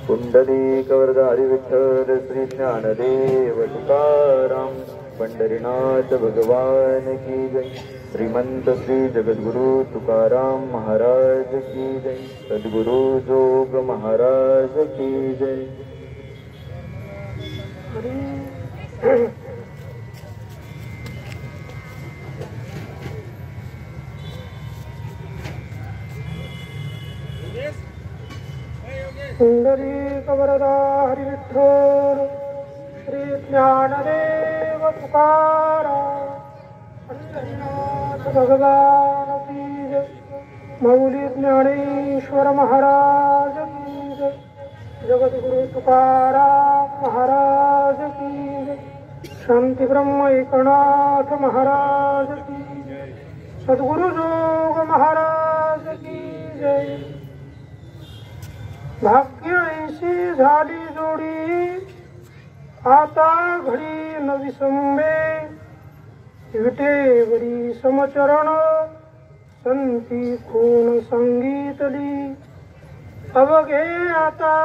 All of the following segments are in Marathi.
पुंडलिक वरदारी विठ्ठल श्री ज्ञानदेव तुकाराम पंढरीनाथ भगवान की जय। श्रीमंत श्री जगद्गुरु तुकाराम महाराज की जय। सद्गुरु जोग महाराज की जय। पुंडलिक वरदा हरि विठ्ठल श्री ज्ञानदेव तुकाराम पंढरीनाथ भगवान की जय। माऊली ज्ञानेश्वर महाराज की जय। जगद्गुरु तुकाराम महाराज की जय। शांती ब्रह्म एकनाथ महाराज की जय। सद्गुरु जोग महाराज की जय। भाग्य ऐशी झाली जोडी आता घडी नवी संबे विटेवरी समचरण संती खून संगीतली अवघे आता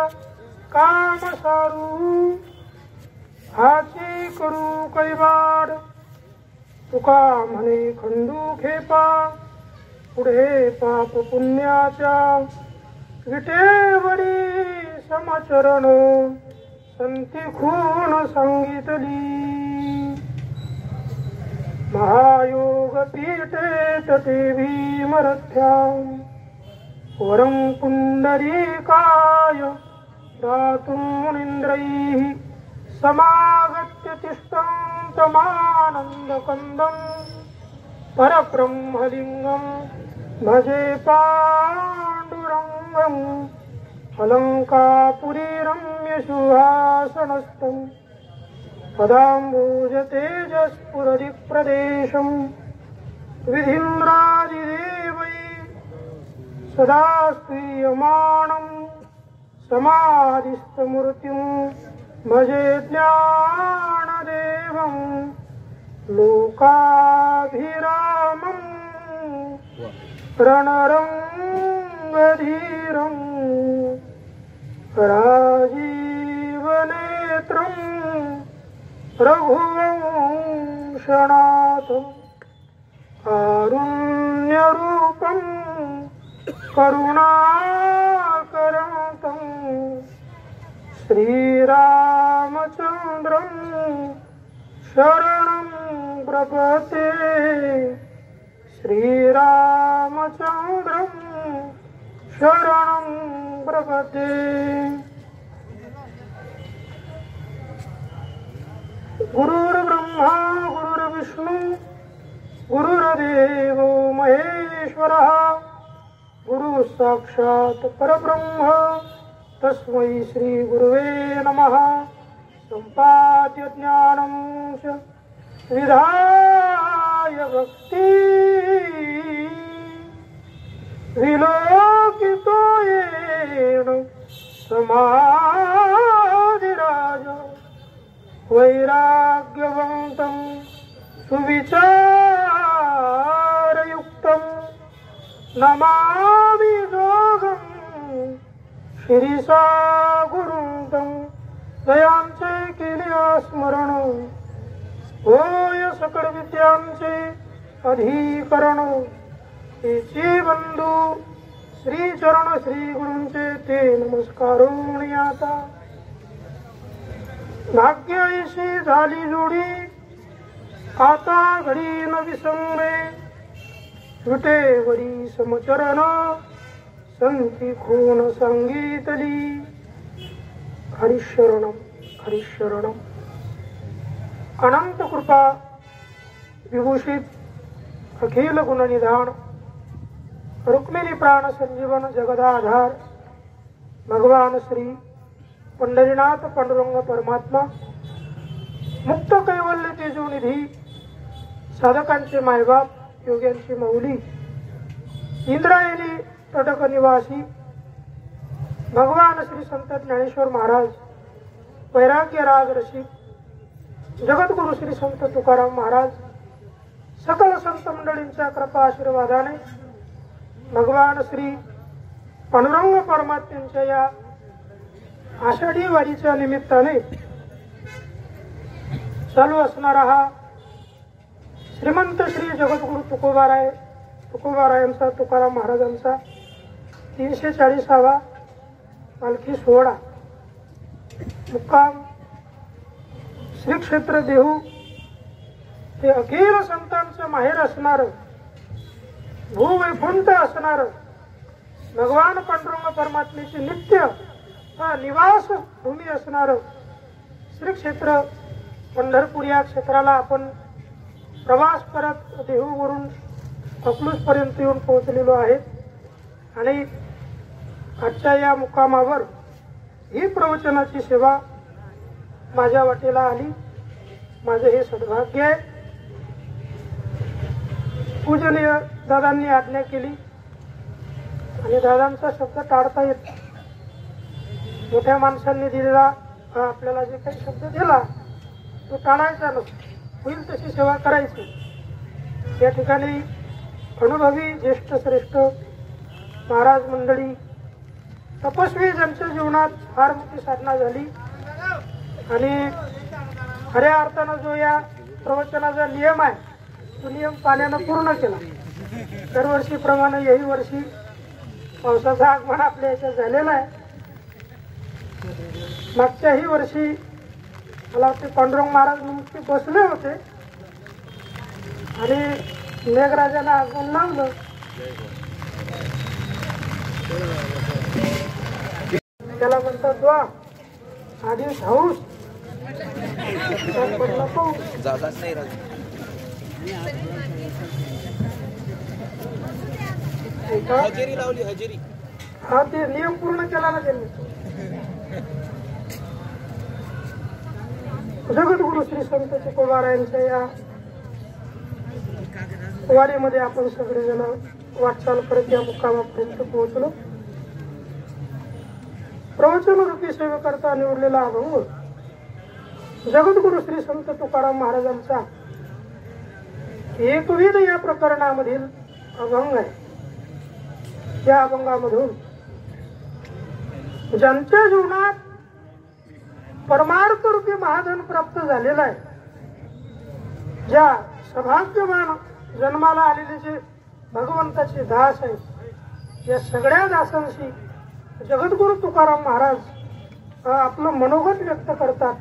काम सारू हाची करू कैवाड तुका म्हणे खंडू खेपा पुढे पाप पुण्याच्या विटेवरी समचरण संती खून सांगितली महायोग पीठे तटे भीमरथ्यां वरं पुंडरीकाय दातुं मुनीन्द्रैः समागत्य तिष्ठं तमानन्दकन्दं परब्रह्मलिङ्गं भजे पाण्डुरङ्गं अलङ्कापुरी रम्यसुहासनस्थं पदाम्बुजतेजस्फुरदिप्रदेशं विधीन्द्रादिदेवै सदा स्वीयमानं समाधिस्थमूर्तिं भजे ज्ञानदेवं लोकाभिरामं रणरङ्गधीरं राजीवनेत्रं रघुवंशनाथं कारुण्यरूपं करुणाकरं श्रीरामचन्द्रं शरणं प्रपद्ये। श्रीरामचन्द्रं शरणं प्रपद्ये। गुरुर्ब्रह्मा गुरुर्विष्णु गुरुर्देवो महेश्वरः गुरु साक्षात् परब्रह्म तस्मै श्री गुरुवे नमः। सम्पाद्य ज्ञानं च विधाय भक्ति विलोकितो येन समाधिराज वैराग्यवन्तं सुविचारयुक्तं नमामि जोगं शिरीसा गुरुं दयांचे केले स्मरण होय सकळ विद्यांचे अधिकरण तेची बंधू श्री चरण श्री गुरूंचे ते नमस्कारोणी आता भाग्य ऐशी झाली जोडी आता घडी नवी संगे विटेवरी समचरण संती खून संगीतली हरिशरणम हरिशरणम। अनंत कृपा विभूषित अखिल गुणनिधान रुक्मिणी प्राण संजीवन जगदाधार भगवान श्री पंढरीनाथ पांडुरंग परमात्मा मुक्त कैवल्य तेजोनिधी साधकांचे मायबाप योग्यांची माऊली इंद्रायणी तटक निवासी भगवान श्री संत ज्ञानेश्वर महाराज वैराग्य राज रसिक जगद्गुरु श्री संत तुकाराम महाराज सकल संत मंडळींच्या कृपा आशीर्वादाने भगवान श्री पांडुरंग परमात्म्यांच्या या आषाढी वारीच्या निमित्ताने चालू असणारा हा श्रीमंत श्री जगद्गुरु तुकोबारायांचा तुकाराम महाराजांचा 340वा पालखी सोहळा मुक्काम श्री क्षेत्र देहू हे अखिल संतांचं माहेर असणार, भूवैकुंठ असणार, भगवान पांडुरंग परमात्म्याची नित्य निवास भूमी असणार श्री क्षेत्र पंढरपूर या क्षेत्राला आपण प्रवास करत देहूवरून अकलूज पर्यंत येऊन पोहोचलेलो आहे. आणि आजच्या या मुक्कामावर ही प्रवचनाची सेवा माझ्या वाटेला आली. माझं हे सद्भाग्य आहे. पूजनीय दादांनी आज्ञा केली आणि दादांचा शब्द टाळता येत. मोठ्या माणसांनी दिलेला आपल्याला जे काही शब्द दिला तो टाळायचा नसतो, होईल तशी सेवा करायची. या ठिकाणी अनुभवी ज्येष्ठ श्रेष्ठ महाराज मंडळी तपस्वी ज्यांच्या जीवनात फार मोठी साधना झाली आणि खऱ्या अर्थानं जो या प्रवचनाचा नियम आहे तो नियम पाण्यानं पूर्ण केला. दरवर्षीप्रमाणे याही वर्षी पावसाचं आगमन आपल्या याच्यात झालेलं आहे. मागच्याही वर्षी मला वाटते पांडुरंग महाराज नुकते बसले होते आणि मेघराजाला आगमन लावलं. त्याला म्हणतात द्वा आधी हाऊस हा ते नियम पूर्ण केला ना त्यांनी. जगद्गुरु श्री संत तुकोबारायांच्या या वारीमध्ये आपण सगळेजण वाटचाल करत या मुक्कामापर्यंत पोहोचलो. प्रवचन रूपी सेवेकरता निवडलेला अभंग जगद्गुरु श्री संत तुकाराम महाराजांचा एकविध या प्रकरणामधील अभंग आहे. या अभंगामधून ज्यांच्या जीवनात परमार्थ रूपी महाधन प्राप्त झालेला आहे, ज्या सौभाग्यवान जन्माला आलेले जे भगवंताचे दास आहेत, या सगळ्या दासांशी जगद्गुरु तुकाराम महाराज आपलं मनोगत व्यक्त करतात.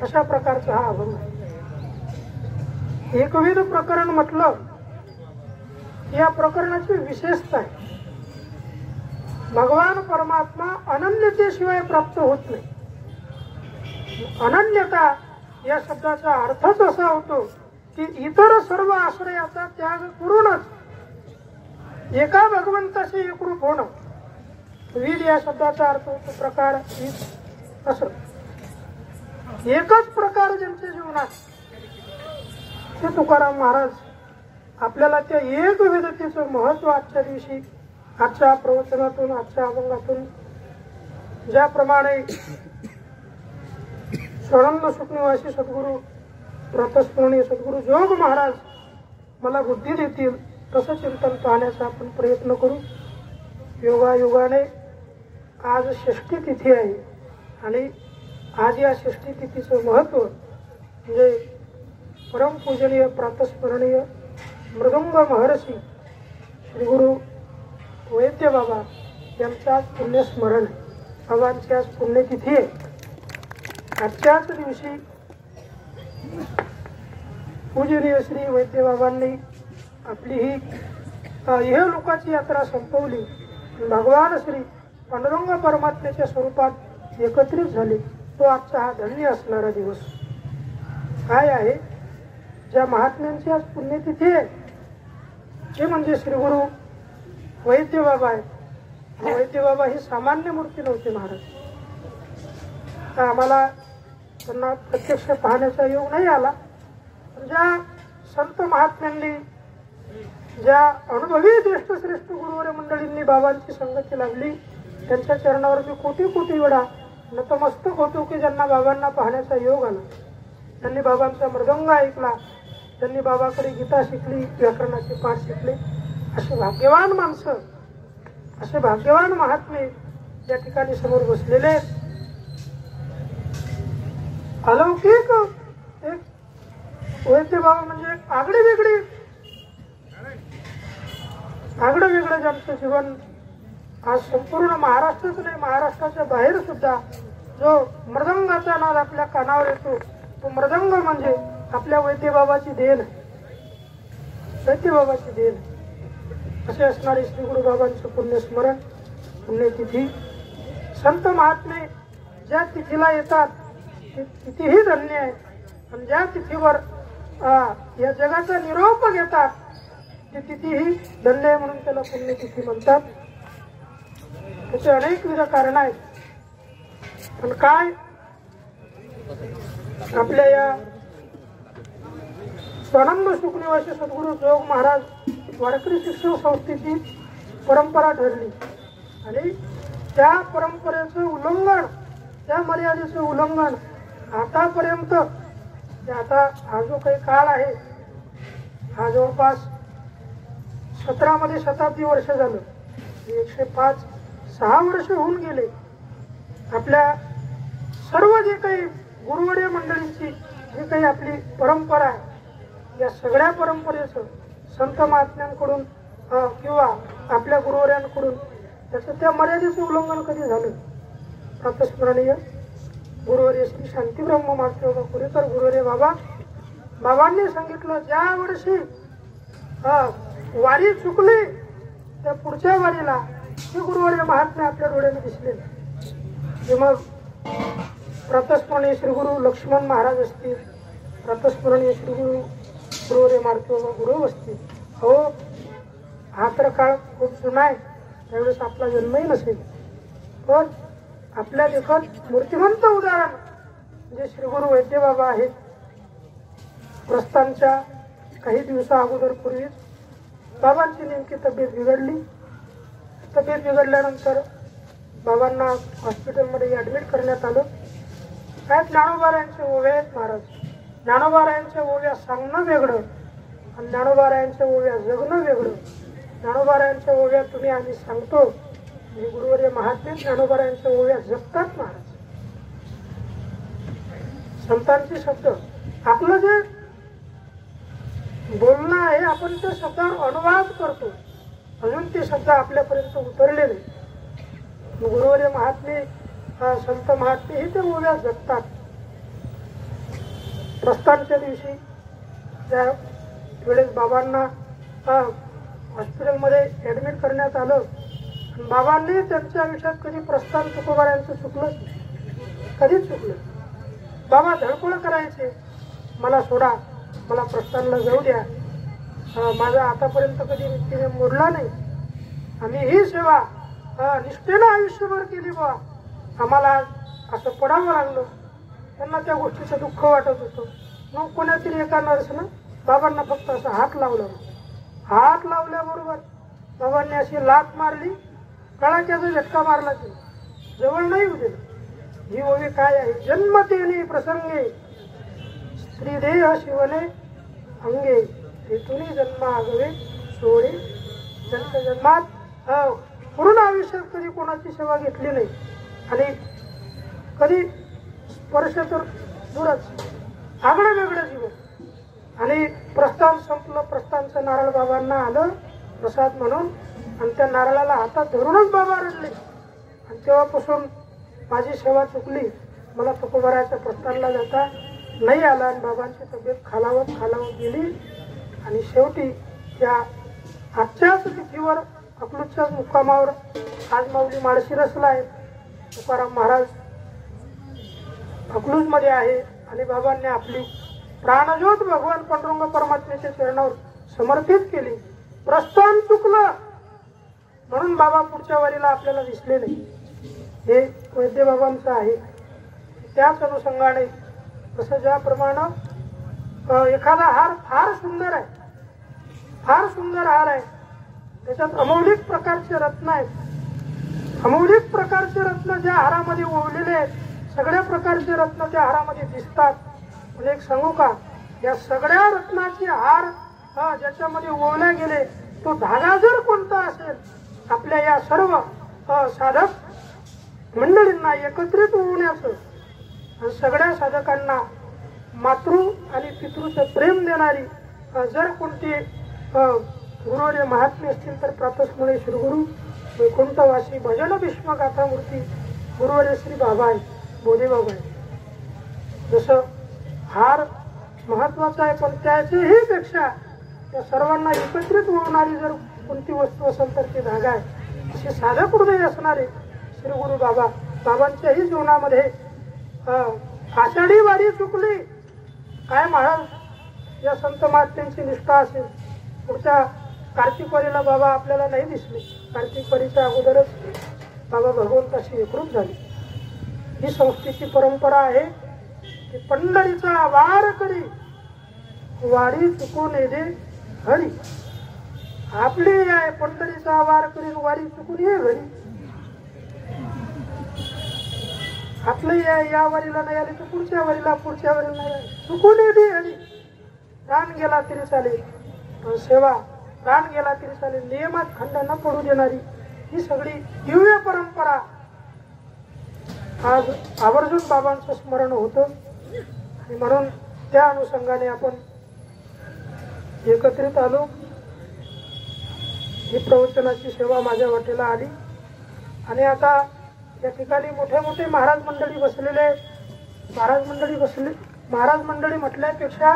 अशा प्रकारचा हा अभंग आहे. एकविध प्रकरण म्हटलं या प्रकरणाची विशेषता आहे. भगवान परमात्मा अनन्यतेशिवाय प्राप्त होत नाही. अनन्यता या शब्दाचा अर्थच असा होतो की इतर सर्व आश्रयाचा त्याग करूनच एका भगवंताशी एकरूप होणं. विध या शब्दाचा अर्थ होतो प्रकार, विध असं. एकच प्रकार ज्यांच्या जीवनात ते तुकाराम महाराज आपल्याला त्या एक विधतेचं महत्व आजच्या दिवशी आजच्या प्रवचनातून आजच्या अभंगातून ज्याप्रमाणे स्वरंग सुखनिवासी सद्गुरु प्रातस्मरणीय सद्गुरु जोग महाराज मला बुद्धी देतील तसं चिंतन पाहण्याचा आपण प्रयत्न करू. योगायोगाने आज षष्ठी तिथी आहे आणि आज या षष्ठी तिथीचं महत्व म्हणजे परमपूजनीय प्रातस्मरणीय मृदंग महर्षी श्री गुरु वैद्य बाबा यांचं आज पुण्यस्मरण आहे. बाबांची आज पुण्यतिथी आहे. आजच्याच दिवशी पूजनीय श्री वैद्य बाबांनी आपली ही इहलोकाची यात्रा संपवली. भगवान श्री पांडुरंग परमात्म्याच्या स्वरूपात एकत्रित झाले. तो आजचा हा धन्य असणारा दिवस काय आहे. ज्या महात्म्यांची आज पुण्यतिथी आहे ते म्हणजे श्री गुरु वैद्य बाबा आहे. वैद्य बाबा ही सामान्य मूर्ती नव्हती महाराज. आम्हाला त्यांना प्रत्यक्ष पाहण्याचा योग नाही आला. ज्या संत महात्म्यांनी ज्या अनुभवी ज्येष्ठ श्रेष्ठ गुरुवर मंडळींनी बाबांची संगती लावली त्यांच्या चरणावर मी कोटी कोटी वेळा नतमस्तक होतो की ज्यांना बाबांना पाहण्याचा योग आला. त्यांनी बाबांचा मृदंग ऐकला, त्यांनी बाबाकडे गीता शिकली, व्याकरणाचे पाठ शिकले असे भाग्यवान माणसं, असे भाग्यवान महात्मे या ठिकाणी समोर बसलेले आहेत. अलौकिक एक वैद्य बाबा म्हणजे एक आगळं वेगळं ज्यांचं जीवन आज संपूर्ण महाराष्ट्रच नाही, महाराष्ट्राच्या बाहेर सुद्धा जो मृदंगाचा नाद आपल्या कानावर येतो, तो मृदंग म्हणजे आपल्या वैद्यबाबाची देण, वैद्यबाबाची देण. असे असणारे श्री गुरु बाबांचं पुण्यस्मरण, पुण्यतिथी. संत महात्मे ज्या तिथीला येतात ती तिथीही धन्य आहे, आणि ज्या तिथीवर या जगाचा निरोप घेतात ती तिथीही धन्य आहे, म्हणून त्याला पुण्यतिथी म्हणतात. त्याचे अनेक विध कारण आहेत. पण काय आपल्या या स्वानंद सुखनिवासी सद्गुरू जोग महाराज वारकरी शिक्षण संस्थेची परंपरा ठरली, आणि त्या परंपरेचं उल्लंघन, त्या मर्यादेचं उल्लंघन आतापर्यंत, आता हा जो काही काळ आहे हा जवळपास 17 मध्ये शताब्दी वर्ष झालं, 105-6 वर्ष होऊन गेले. आपल्या सर्व जे काही गुरुवर्य मंडळींची जी काही आपली परंपरा आहे, या सगळ्या परंपरेचं संत महात्म्यांकडून किंवा आपल्या गुरुवर्यांकडून त्याचं त्या मर्यादेचं उल्लंघन कधी झालं? प्रातस्मरणीय गुरुवर्य श्री शांतीब्रह्म मास्टर कुरेकर गुरुवर्य बाबांनी सांगितलं, ज्या वर्षी वारी चुकली त्या पुढच्या वारीला हे गुरुवर्य महात्मे आपल्या डोळ्याने दिसले. हे मग प्रातस्मरणीय श्री गुरु लक्ष्मण महाराज असतील, प्रातस्मरणीय श्री गुरु गुरुवर्य मार्तोबा गुरु असतील. हो, हा तर काळ खूप जुना आहे, त्यावेळेस आपला जन्मही नसेल, पण आपल्या देखत मूर्तिमंत उदाहरण जे श्री गुरु वैद्यबाबा आहेत. प्रस्थानच्या काही दिवसा अगोदर पूर्वीच बाबांची नेमकी तब्येत बिघडली. तब्येत बिघडल्यानंतर बाबांना हॉस्पिटलमध्ये ऍडमिट करण्यात आलं. काय ज्ञानोबारायांचे ओव्या आहेत महाराज, ज्ञानोबारायांच्या ओव्या सांगणं वेगळं आणि ज्ञानोबारायांच्या ओव्या जगणं वेगळं. ज्ञानोबारायांच्या ओव्या तुम्ही आम्ही सांगतो, म्हणजे गुरुवर्य महात्मे ज्ञानोबारायांच्या ओव्या जगतात महाराज. संतांचे शब्द, आपलं जे बोलणं आहे आपण त्या शब्दावर अनुवाद करतो, अजून ते शब्द आपल्यापर्यंत उतरले नाही. गुरुवर्य महात्मे संत महात्मे हे ते ओव्या जगतात. प्रस्थानच्या दिवशी त्या वेळेस बाबांना हॉस्पिटलमध्ये ऍडमिट करण्यात आलं. बाबांनी त्यांच्या आयुष्यात कधी प्रस्थान तुकोबारायांचं चुकलं, कधीच चुकलं. बाबा धडपड करायचे, मला सोडा, मला प्रस्थानला जाऊ द्या, माझा आतापर्यंत कधी निष्ठेने मोडला नाही, आम्ही ही सेवा निष्ठेनं आयुष्यभर केली, बा आम्हाला असं पडावं लागलं. त्यांना त्या गोष्टीचं दुःख वाटत होतं. मग कोणातरी एका नर्सनं बाबांना फक्त असं हात लावला. हात लावल्याबरोबर बाबांनी अशी लात मारली, कडाक्याचा झटका मारला, ते जवळ नाही होते. ही ओवी काय आहे? जन्मतेने प्रसंगे श्रीदेह शिवने अंगे, हेतुनी जन्म आगवे सोडे. त्यांच्या जन्मात पूर्ण आयुष्यात कधी कोणाची सेवा घेतली नाही, आणि कधी स्पर्श तर दूरच, आगळं वेगळं जीवन. आणि प्रस्थान संपलं, प्रस्थानचं नारळ बाबांना आलं प्रसाद म्हणून, आणि त्या नारळाला हातात धरूनच बाबा रडले. आणि तेव्हापासून माझी सेवा चुकली, मला तुकोबाराच्या प्रस्थानला जाता नाही आला, आणि बाबांची तब्येत खालावत गेली. आणि शेवटी त्या आजच्याच तिथीवर अकलूजच्याच मुक्कामावर आज माऊली माळशिरसला आहे, तुकाराम महाराज अकलूजमध्ये आहे. आणि बाबांनी आपली प्राणज्योत भगवान पांडुरंग परमात्म्याच्या चरणावर समर्पित केली. प्रस्थान चुकलं म्हणून बाबा पुढच्या वारीला आपल्याला दिसले नाही, हे वैद्यबाबांचं आहे. त्याच अनुषंगाने तसं ज्याप्रमाणे एखादा हार फार सुंदर आहे, फार सुंदर हार आहे, त्याच्यात अमौलिक प्रकारचे रत्न आहेत. अमौलिक प्रकारचे रत्न ज्या हारामध्ये ओवलेले आहेत, सगळ्या प्रकारचे रत्न त्या हारामध्ये दिसतात. म्हणजे एक सांगू का, या सगळ्या रत्नाचे हार ज्याच्यामध्ये ओवले गेले तो धागा जर कोणता असेल आपल्या या सर्व साधक मंडळींना एकत्रित होण्याचं आणि सगळ्या साधकांना मातृ आणि पितृचं प्रेम देणारी जर कोणती गुरुवर्य महात्मे असतील तर प्रातस्मरणी श्री गुरु वैकुंठवासी भजन भीष्मगाथा मूर्ती गुरुवर्य श्री बाबाई बोधे बाबाई. जसं हार महत्वाचा आहे पण त्याच्याही पेक्षा त्या सर्वांना एकत्रित होणारी जर कोणती वस्तू असेल तर ती धागा आहे. असे साधक हृदय असणारे श्री गुरु बाबा बाबांच्याही जीवनामध्ये आषाढी वारी चुकली काय महाराज या संत महात्म्यांची निष्ठा असेल. पुढच्या कार्तिक वारीला बाबा आपल्याला नाही दिसले. कार्तिक वारीच्या अगोदरच बाबा भगवंताशी एकरूप झाले. ही संस्थेची परंपरा आहे की पंढरीचा वार करी वारी चुकून येते घरी. आपली आहे पंढरीचा वार करीन वारी चुकून ये घरी. आपलं या वारीला नाही आले तर पुढच्या वारीला नाही आले चुकून येते घरी. प्राण गेला तरी चालेल सेवा प्राण गेला तरी चालेल नियमात खंड न पडू देणारी ही सगळी दिव्य परंपरा आज आवर्जून बाबांचं स्मरण होतं. आणि म्हणून त्या अनुषंगाने आपण एकत्रित आलो. ही प्रवचनाची सेवा माझ्या वाटेला आली. आणि आता या ठिकाणी मोठे मोठे महाराज मंडळी बसलेले. महाराज मंडळी म्हटल्यापेक्षा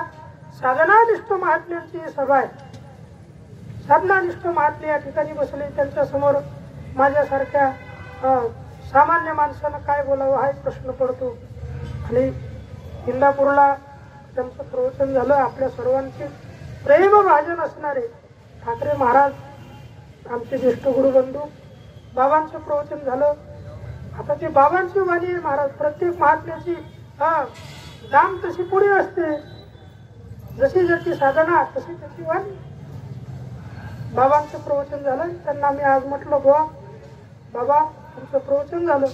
साधनानिष्ठ महात्म्यांची ही सभा आहे. साधनानिष्ठ महात्मे या ठिकाणी बसले. त्यांच्या समोर माझ्यासारख्या सामान्य माणसानं काय बोलावं हा एक प्रश्न पडतो. आणि इंदापूरला त्यांचं प्रवचन झालं. आपल्या सर्वांचे प्रेमभाजन असणारे ठाकरे महाराज आमचे ज्येष्ठ गुरुबंधू बाबांचं प्रवचन झालं. आता ते बाबांची वाणी आहे महाराज. प्रत्येक महात्म्याची दाम तशी पुढे असते. जशी ज्याची साधना तशी त्याची वाणी. बाबांचं प्रवचन झालं. त्यांना मी आज म्हटलं बाबा तुमचं प्रवचन झालं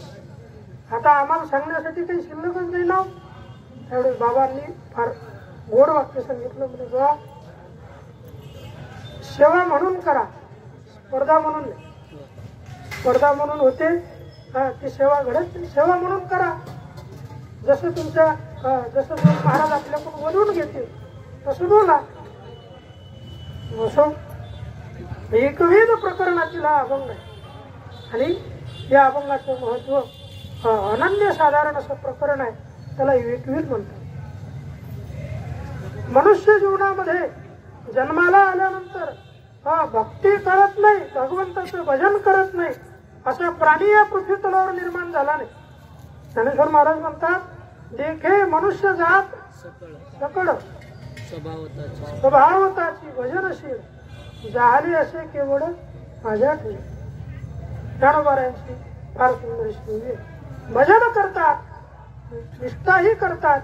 आता आम्हाला सांगण्यासाठी काही शिल्लकच नाही ना. त्यावेळेस बाबांनी फार गोड वाक्य सांगितलं. म्हणजे बाबा सेवा म्हणून करा स्पर्धा म्हणून नाही. स्पर्धा म्हणून होते ती सेवा घडत नाही. सेवा म्हणून करा. जसं जसं महाराज आपल्याकडून बोलवून घेते तसं बोला. असं एकविध प्रकरणातील हा अभंग आहे. आणि या अभंगाचं महत्व अनन्य साधारण असं प्रकरण आहे. त्याला एकविध म्हणतात. मनुष्य जीवनामध्ये जन्माला आल्यानंतर भक्ती करत नाही भगवंताचं भजन करत नाही असा प्राणी या पृथ्वी तलावर निर्माण झाला नाही. ज्ञानेश्वर महाराज म्हणतात देखे मनुष्य जात सकळ स्वभावताची भजनशील झाले असे केवळ माझ्या ठेवी. ज्ञानोबारायांची फार सुंदर शिवली. भजन करतात निष्ठाही करतात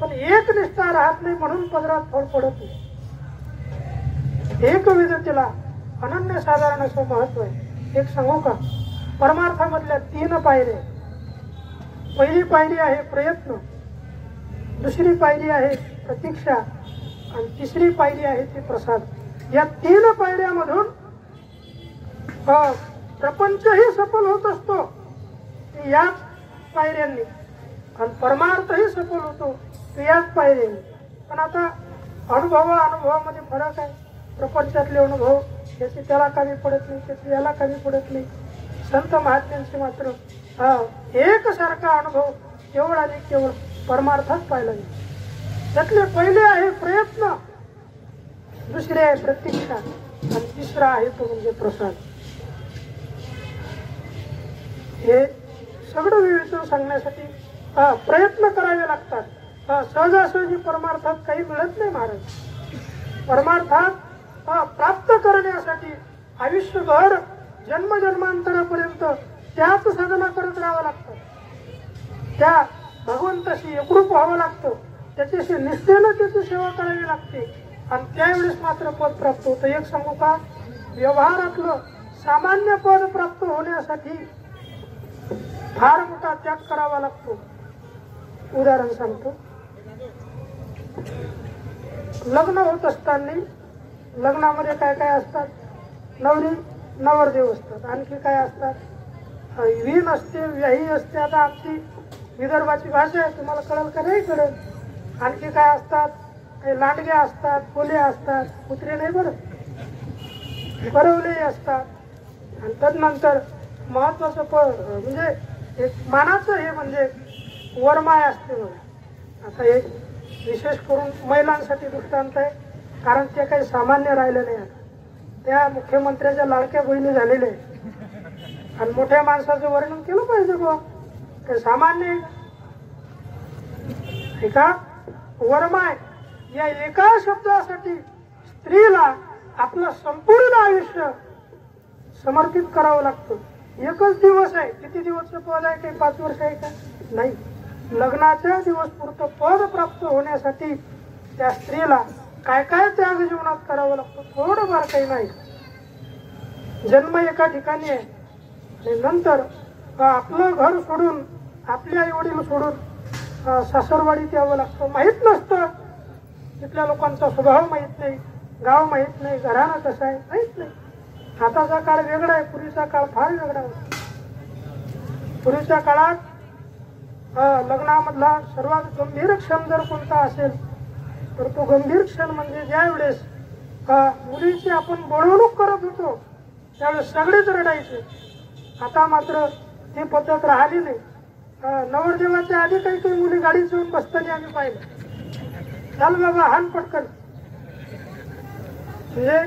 पण एक निष्ठा राहत नाही म्हणून पदरात फळ पडत नाही. एकविधतेला अनन्य साधारण असं महत्व आहे. एक सांगू का परमार्थामधल्या 3 पायऱ्या. पहिली पायरी आहे प्रयत्न, दुसरी पायरी आहे प्रतीक्षा आणि तिसरी पायरी आहे ती प्रसाद. या 3 पायऱ्यामधून प्रपंचही सफल होत असतो याच पायऱ्यांनी आणि परमार्थही सफल होतो याच पायऱ्यांनी. पण आता अनुभवामध्ये फरक आहे. प्रपंचातले अनुभव याची त्याला कमी पडत नाही त्याची याला कमी पडत नाही. संत महात्म्यांचे मात्र एकसारखा अनुभव केवळ आणि केवळ परमार्थात पाहिला जाईल. त्यातले पहिले आहे प्रयत्न, दुसरे आहे प्रतीक्षा आणि तिसरा आहे तो म्हणजे प्रसाद. हे सगळं विविध सांगण्यासाठी प्रयत्न करावे लागतात. सहजासहजी परमार्थात काही मिळत नाही महाराज. परमार्थात प्राप्त करण्यासाठी आयुष्यभर जन्मजन्मांतरापर्यंत त्याच साधना करत राहावं लागतं. त्या भगवंताशी एकरूप व्हावं लागतं. त्याच्याशी निष्ठेनं त्याची सेवा करावी लागते आणि त्यावेळेस मात्र पद प्राप्त होतं. एक सांगू का व्यवहारातलं सामान्य पद प्राप्त होण्यासाठी फार मोठा त्याग करावा लागतो. उदाहरण सांगतो. लग्न होत असताना लग्नामध्ये काय काय असतात नवरी नवरदेव असतात. आणखी काय असतात? वीण असते, व्याही असते. आता आमची विदर्भाची भाषा आहे, तुम्हाला कळेल का नाही कळेल. आणखी काय असतात? काही लांडग्या असतात, कोल्या असतात, कुत्रे नाही बरं, परवले असतात. आणि तदनंतर महत्वाचं म्हणजे एक मानाचं हे म्हणजे वरमाय असते बघा. आता हे विशेष करून महिलांसाठी दृष्टांत आहे, कारण ते काही सामान्य राहिले नाही. आता त्या मुख्यमंत्र्याच्या लाडक्या बहिणी झालेल्या आहेत. आणि मोठ्या माणसाचं वर्णन केलं पाहिजे बुवा, काही सामान्य आहे का? वरमाय या एका शब्दासाठी स्त्रीला आपलं संपूर्ण आयुष्य समर्पित करावं लागतं. एकच दिवस आहे, किती दिवसचं पद आहे, काही 5 वर्ष आहे का? नाही. लग्नाच्या दिवस पुरतं पद प्राप्त होण्यासाठी त्या स्त्रीला काय काय त्याग जीवनात करावं लागतं, थोडंफार काही नाही. जन्म एका ठिकाणी आहे आणि नंतर आपलं घर सोडून, आपले आई वडील सोडून सासरवाडीत यावं लागतं. माहीत नसतं, तिथल्या लोकांचा स्वभाव माहीत नाही, गाव माहीत नाही, घराणं कसं आहे माहीत नाही. आताचा काळ वेगळा आहे, पूर्वीचा काळ फार वेगळा होता. पूर्वीच्या काळात लग्नामधला सर्वात गंभीर क्षण जर कोणता असेल तर तो गंभीर क्षण म्हणजे ज्या वेळेस मुलीची आपण बोलवणूक करत होतो त्यावेळेस सगळेच रडायचे. आता मात्र ती पद्धत राहिली नाही. नवरदेवाच्या आधी काही काही मुली गाडीत जाऊन बसताना आम्ही पाहिलं, चाल बाबा हान पटकन. म्हणजे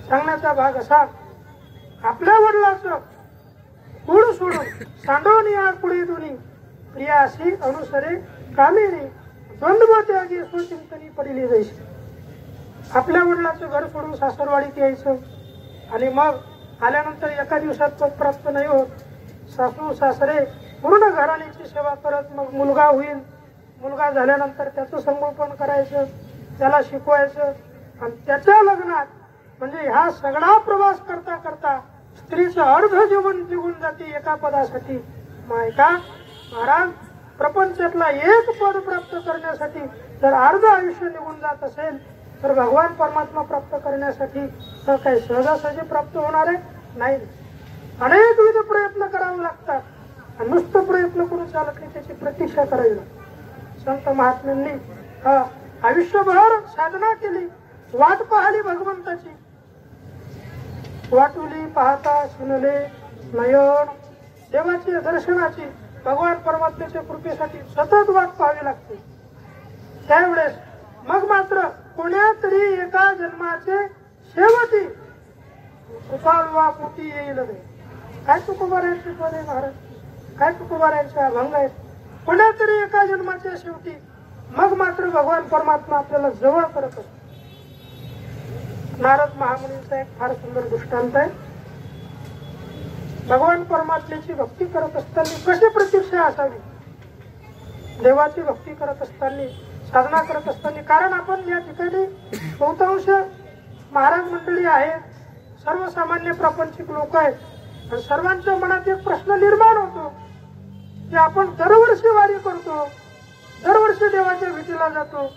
सांगण्याचा भाग असा, आपल्या वडिलाचं कुळ सोडून सांडवून या पुढे दोन्ही प्रिया अशी अनुसरे कामिनी द्वंद्व त्यागी स्वचिंतनी पडली जायची. आपल्या वडिलाचं घर सोडून सासरवाडीत यायचं आणि मग आल्यानंतर एका दिवसात पद प्राप्त नाही होत. सासू सासरे पूर्ण घराण्याची सेवा करत, मग मुलगा होईल, मुलगा झाल्यानंतर त्याचं संगोपन करायचं, त्याला शिकवायचं आणि त्याच्या लग्नात म्हणजे हा सगळा प्रवास करता करता स्त्रीचं अर्ध जीवन निघून जाते एका पदासाठी. मायका महाराज, प्रपंचातला एक पद प्राप्त करण्यासाठी जर अर्ध आयुष्य निघून जात असेल तर भगवान परमात्मा प्राप्त करण्यासाठी तर काही सहजासहजी प्राप्त होणार आहे नाही. अनेकविध प्रयत्न करावे लागतात आणि नुसतं प्रयत्न करून चालत नाही, त्याची प्रतीक्षा करावी लागते. संत महात्म्यांनी आयुष्यभर साधना केली, वाट पाहिली भगवंताची. वाटुली पाहता सुनले नयन, देवाची दर्शनाची, भगवान परमात्म्याच्या कृपेसाठी सतत वाट पाहावी लागते. त्यावेळेस मग मात्र कोण्या तरी एका जन्माचे शेवटी कृपाळवा पोटी येईल. काय तुकोबारायांचे पद आहे महाराज, काय तुकोबारायांचे अभंग आहेत. कोण्या तरी एका जन्माच्या शेवटी मग मात्र भगवान परमात्मा आपल्याला जवळ करत असतो. नारद महामुनींचा एक फार सुंदर दृष्टांत आहे. भगवान परमात्म्याची भक्ती करत असताना कशी प्रतीक्षा असावी, देवाची भक्ती करत असताना, साधना करत असताना. कारण आपण या ठिकाणी बहुतांश महाराज मंडळी आहेत, सर्वसामान्य प्रापंचिक लोक आहेत आणि सर्वांच्या मनात एक प्रश्न निर्माण होतो की आपण दरवर्षी वारी करतो, दरवर्षी देवाच्या भेटीला जातो,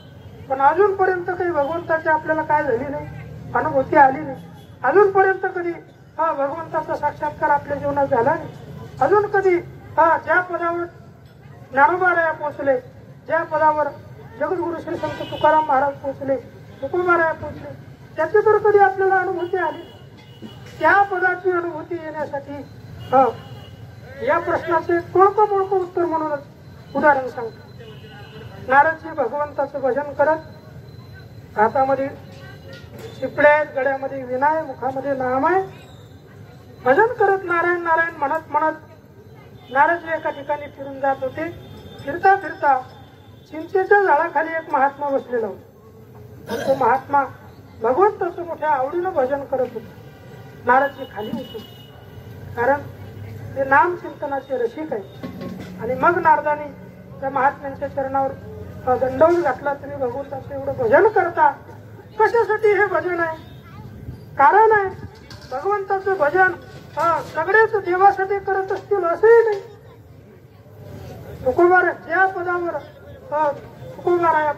पण अजूनपर्यंत काही भगवंताची आपल्याला काय झाली नाही, अनुभूती आली नाही. अजूनपर्यंत कधी भगवंताचा साक्षात्कार आपल्या जीवनात झाला नाही. अजून कधी ज्या पदावर ज्ञानोबाराया पोहोचले, ज्या पदावर जगद्गुरु श्री संत तुकाराम महाराज पोहोचले, तुकोबाराया पोहोचले, त्याची तर कधी आपल्याला अनुभूती आली. त्या पदाची अनुभूती येण्यासाठी या प्रश्नाचे तोडकं मोडकं उत्तर म्हणूनच उदाहरण सांगतो. नारदजी भगवंताचं भजन करत, हातामध्ये चिपड्या आहेत, गळ्यामध्ये विणा आहे, मुखामध्ये नाम आहे, भजन करत नारायण नारायण म्हणत म्हणत नारदजी एका ठिकाणी फिरून जात होते. फिरता फिरता चिंचेच्या झाडाखाली एक महात्मा बसलेला होता. तो महात्मा भगवंताचं मोठ्या आवडीनं भजन करत होता. नारदजी खाली उतरले, कारण ते नाम चिंतनाचे रसिक आहे. आणि मग नारदाने त्या महात्म्यांच्या चरणावर दंडवत घातला. तुम्ही भगवंताचं एवढं भजन करता, कशासाठी हे भजन आहे? कारण आहे भगवंताचं भजन सगळेच देवासाठी करत असतील असंही नाही. तुकोबार ज्या पदावर तुकोबाराया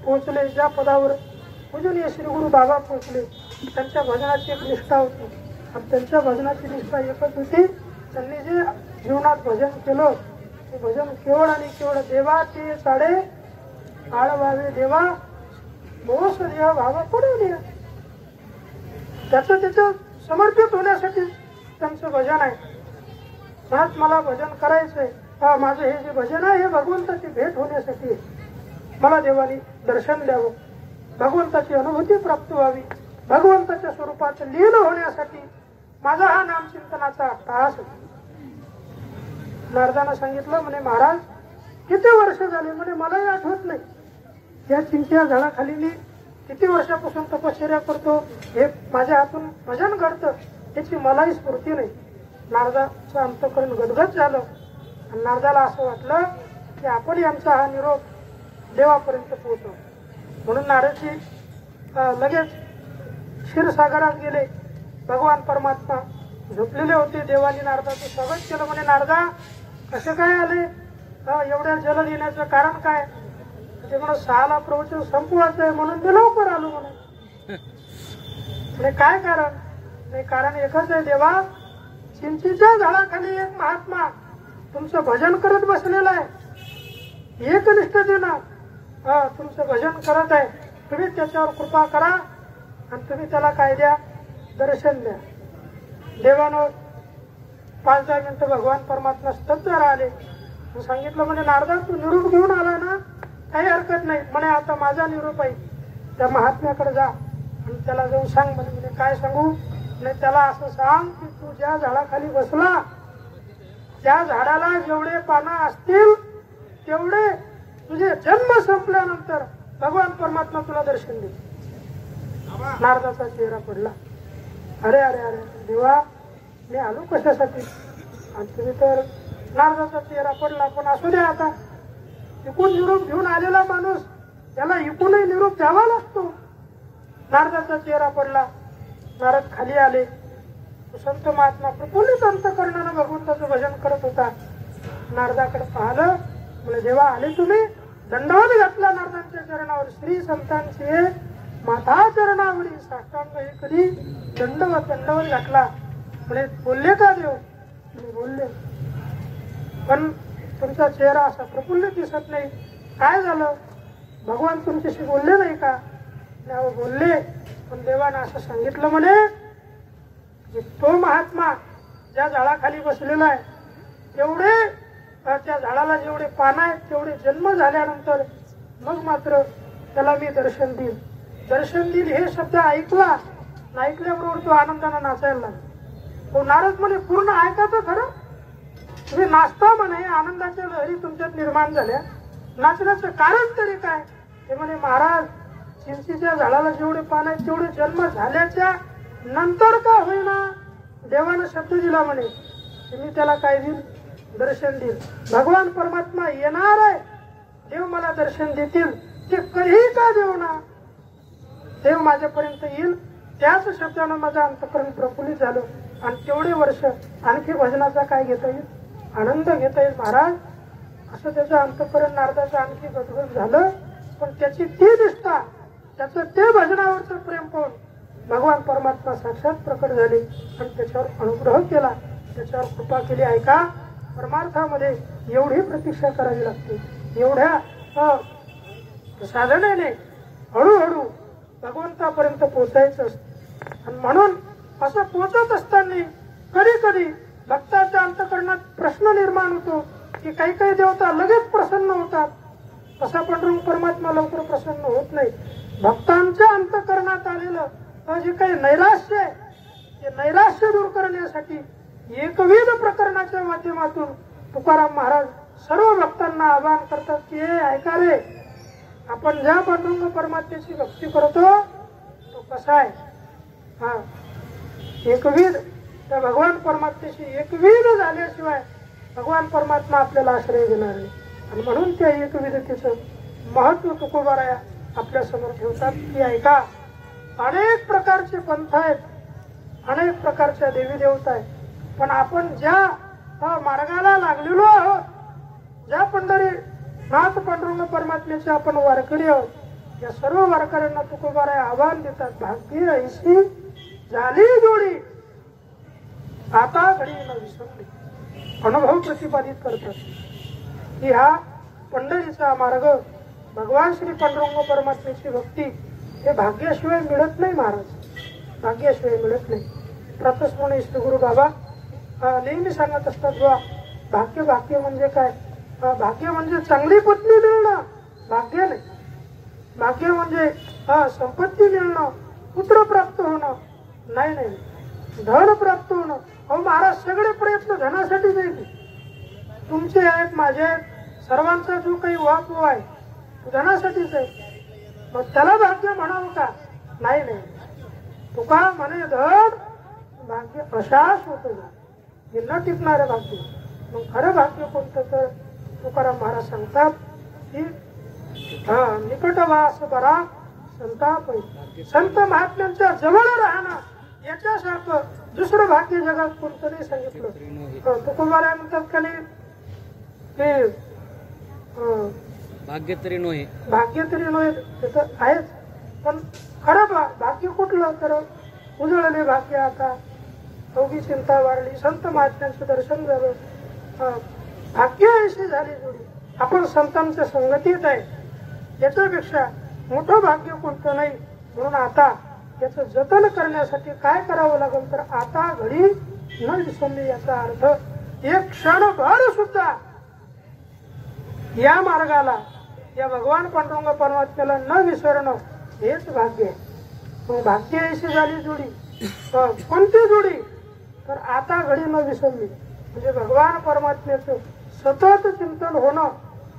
पोहोचले, ज्या पदावर पूजनीय श्री गुरु बाबा पोहोचले, त्यांच्या भजनाची एक निष्ठा होती. आणि त्यांच्या भजनाची निष्ठा एकच होती. त्यांनी जे जीवनात भजन केलं ते भजन केवळ आणि केवळ देवाचे साडे आळवावे देवा मोस देह भाव पडवले. त्याचं समर्पित होण्यासाठी त्यांचं भजन आहे. म्हणत मला भजन करायचंय. माझं हे जे भजन आहे हे भगवंताची भेट होण्यासाठी आहे. मला देवानी दर्शन द्यावं, भगवंताची अनुभूती प्राप्त व्हावी, भगवंताच्या स्वरूपात लीन होण्यासाठी माझा हा नामचिंतनाचा तास. नारदानं सांगितलं म्हणे महाराज किती वर्ष झाले म्हणे मलाही आठवत नाही. या चिंचेच्या झाडाखाली मी किती वर्षापासून तपश्चर्या करतो, हे माझ्या हातून भजन घडतं याची मलाही स्फूर्ती नाही. नारदाचं अंतःकरण गदगद झालं आणि नारदाला असं वाटलं की आपण यांचा हा निरोप देवापर्यंत पोहोचव. म्हणून नारदजी लगेच क्षीरसागरात गेले. भगवान परमात्मा झोपलेले होते. देवानी नारदाचं स्वागत केलं. म्हणे नारदा कसं काय आले, एवढ्या जल येण्याचं कारण काय? ते म्हणून 6ला प्रवचन संपवायचं आहे म्हणून मी लवकर आलो म्हणे. काय कारण? नाही कारण एकच आहे देवा, चिंचेच्या झाडाखाली एक महात्मा तुमचं भजन करत बसलेला आहे. एकनिष्ठतेनं तुमचं भजन करत आहे. तुम्ही त्याच्यावर कृपा करा आणि तुम्ही त्याला काय द्या, दर्शन द्या. देवानं 5-10 मिनिटं भगवान परमात्मा स्तब्ध राहिले. सांगितलं म्हणे नारदा तू निरोप घेऊन आला ना, काही हरकत नाही म्हणे. आता माझा निरोप आहे, त्या महात्म्याकडे जा आणि त्याला जाऊन सांग म्हणे. काय सांगू? नाही त्याला असं सांग की तू ज्या झाडाखाली बसला त्या झाडाला जेवढे पानं असतील तेवढे तुझे जन्म संपल्यानंतर भगवान परमात्मा तुला दर्शन देईल. नारदाचा चेहरा पडला. अरे अरे अरे देवा मी आलो कशासाठी? आणि तुम्ही तर नारदाचा चेहरा पडला. पण असू द्या, आता इकून निरोप घेऊन आलेला माणूस त्याला इकूनही निरोप द्यावा लागतो. नारदाचा चेहरा पडला. नारद खाली आले. संत महात्मा प्रफुल्लित अंतःकरणानं भगवंताचं भजन करत होता. नारदाकडे पाहिलं. म्हणजे देवा आले तुम्ही? दंडवत घातला नारदांच्या चरणावर. श्री संतांचे माता चरणावरी साष्टांग हे कधी दंडवत घातला. म्हणजे बोलले का देव? बोलले, पण तुमचा चेहरा असा प्रफुल्लित दिसत नाही. काय झालं? भगवान तुमच्याशी बोलले नाही का? बोलले, पण देवानं असं सांगितलं म्हणे की तो महात्मा ज्या झाडाखाली बसलेला आहे तेवढे त्या झाडाला जेवढे पानं आहेत तेवढे जन्म झाल्यानंतर मग मात्र त्याला मी दर्शन देईल. दर्शन देईल हे शब्द ऐकला, ऐकल्याबरोबर तो आनंदानं नाचायला लागला. तो नारद म्हणे पूर्ण ऐका तर खरं, तुम्ही नाचता म्हणे, आनंदाच्या लहरी तुमच्यात निर्माण झाल्या, नाचण्याचं कारण तरी काय? ते म्हणे महाराज चिंचेच्या झाडाला जेवढे पान आहेत तेवढे जन्म झाल्याच्या नंतर का होईना देवानं शब्द दिला म्हणे मी त्याला काय देईल, दर्शन देईल. भगवान परमात्मा येणार आहे, देव मला दर्शन देतील, ते कधीही का देऊ ना, देव माझ्यापर्यंत येईल. त्याच शब्दानं माझं अंतःकरण प्रफुल्लित झालं आणि तेवढे वर्ष आणखी भजनाचा काय घेता येईल, आनंद घेता येईल महाराज. असं त्याचं अंतःकरण नारदाचं आणखी गदगद झालं. पण त्याची ती निष्ठा, त्याचं ते भजनावरचं प्रेम पाहून भगवान परमात्मा साक्षात प्रकट झाले आणि त्याच्यावर अनुग्रह केला, त्याच्यावर कृपा केली. ऐका, परमार्थामध्ये एवढी प्रतीक्षा करावी लागते, एवढ्या साधनेने हळूहळू भगवंतापर्यंत पोहोचायचं असतं. आणि म्हणून असं पोहोचत असताना कधी कधी भक्ताच्या अंतःकरणात प्रश्न निर्माण होतो की काही काही देवता लगेच प्रसन्न होतात, तसा पांडुरंग परमात्मा लवकर प्रसन्न होत नाही. भक्तांच्या अंतःकरणात आलेलं जे काही नैराश्य आहे ते नैराश्य दूर करण्यासाठी एकविध प्रकरणाच्या माध्यमातून तुकाराम महाराज सर्व भक्तांना आवाहन करतात की हे ऐका रे, आपण ज्या पांडुरंग परमात्म्याची भक्ती करतो तो कसा आहे, हा एकविध, त्या भगवान परमात्म्याशी एकविध झाल्याशिवाय भगवान परमात्मा आपल्याला आश्रय देणार नाही. आणि म्हणून त्या एकविधतेचं महत्व तुकोबाराया आपल्या समोर ठेवतात की ऐका, अनेक प्रकारचे पंथ आहेत, अनेक प्रकारच्या देवी देवता आहेत, पण आपण ज्या मार्गाला लागलेलो आहोत, ज्या पंढरी नाथ पांडुरंग परमात्म्याचे आपण वारकरी आहोत, या सर्व वारकऱ्यांना तुकोबाराया आव्हान देतात, भाग्य ऐशी झाली जोडी आता घडी न विसरले. अनुभव प्रतिपादित करतात की हा पंढरीचा मार्ग, भगवान श्री पांडुरंग परमात्म्याची भक्ती हे भाग्याशिवाय मिळत नाही महाराज, भाग्याशिवाय मिळत नाही. प्रातस्मरणी श्री गुरु बाबा नेहमी सांगत असतात बा, भाग्य भाग्य म्हणजे काय? भाग्य म्हणजे चांगली पत्नी मिळणं भाग्य नाही. भाग्य म्हणजे संपत्ती मिळणं, पुत्र प्राप्त होणं नाही, नाही, धन प्राप्त होणं. अहो महाराज, सगळे प्रयत्न धनासाठीच आहे. तुमचे आहेत, माझे आहेत, सर्वांचा जो काही वाप आहे तो धनासाठीच आहे. मग त्याला भाग्य म्हणावं का? नाही, नाही. तुका म्हणे धन भाग्य अशाच होतं, हे न टिकणारं भाग्य. मग खरं भाग्य कोणतं? तर तुकाराम महाराज सांगतात की निकटवास बरा संताप, संत महात्म्यांच्या जवळ राहणं याच्यासारखं दुसरं भाग्य जगात कोणतं नाही सांगितलं. तुकोबाराय म्हणतात का नाही की भाग्य तरी नव्हे, भाग्य तरी नव्हे, ते तर आहेच, पण खरं भाग्य कुठलं? तर उजळले भाग्य आता, अवघी चिंता वाढली, संत महात्म्यांचं दर्शन झालं, भाग्य अशी झाली जोडी. आपण संतांच्या संगतीत आहे, याच्यापेक्षा मोठं भाग्य कोणतं नाही. म्हणून आता याचं जतन करण्यासाठी काय करावं लागेल? तर आता घडी न विसरली. याचा अर्थ एक क्षणभर सुद्धा या मार्गाला, या भगवान पांडुरंग परमात्म्याला न विसरणं हेच भाग्य आहे. मग भाग्य अशी झाली जोडी. कोणती जोडी? तर आता घडी न विसरली म्हणजे भगवान परमात्म्याचं सतत चिंतन होणं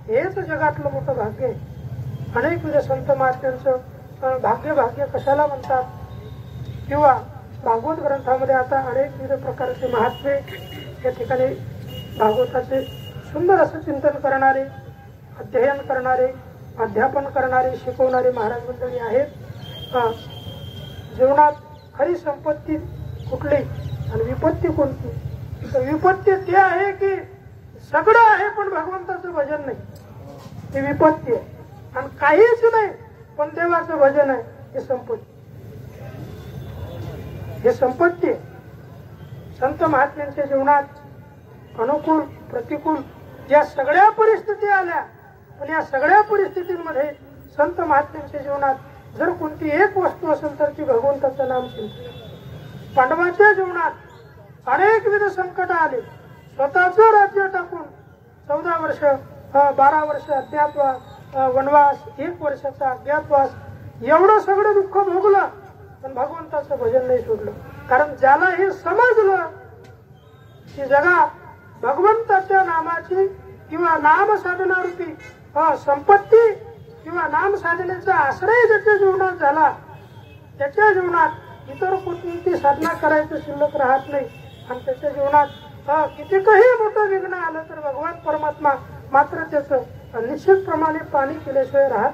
हेच जगातलं मोठं भाग्य आहे. अनेक विध संत महात्म्यांचं भाग्य भाग्य कशाला म्हणतात? किंवा भागवत ग्रंथामध्ये आता अनेक विविध प्रकारचे महात्मे या ठिकाणी भागवताचे सुंदर असं चिंतन करणारे, अध्ययन करणारे, अध्यापन करणारे, शिकवणारे महाराज मंडळी आहेत. जीवनात खरी संपत्ती कुठली आणि विपत्ती कोणती? तर विपत्ती ते आहे की सगळं आहे पण भगवंताचं भजन नाही, ही विपत्ती आहे. आणि काहीच नाही पण देवाचं भजन आहे, हे संपत्ती, हे संपत्ती आहे. संत महात्म्यांच्या जीवनात अनुकूल प्रतिकूल या सगळ्या परिस्थिती आल्या, पण या सगळ्या परिस्थितींमध्ये संत महात्म्यांच्या जीवनात जर कोणती एक वस्तू असेल तर ती भगवंताचं नाम चिंतन. पांडवांच्या जीवनात अनेक विध संकट आले, स्वतःचं राज्य टाकून 14 वर्ष 12 वर्ष अज्ञातवास, वनवास, 1 वर्षाचा अज्ञातवास, एवढं सगळं दुःख भोगलं पण भगवंताचं भजन नाही सोडलं. कारण ज्याला हे समजलं की जगात भगवंताच्या नामाची किंवा नाम साधना रूपी संपत्ती किंवा नाम साधनेचा आश्रय ज्याच्या जीवनात झाला, त्याच्या जीवनात इतर कोणती साधना करायचं शिल्लक राहत नाही. आणि त्याच्या जीवनात कितीकही मोठं विघ्न आलं तर भगवान परमात्मा मात्र त्याचं निश्चितप्रमाणे पाणी केल्याशिवाय राहत.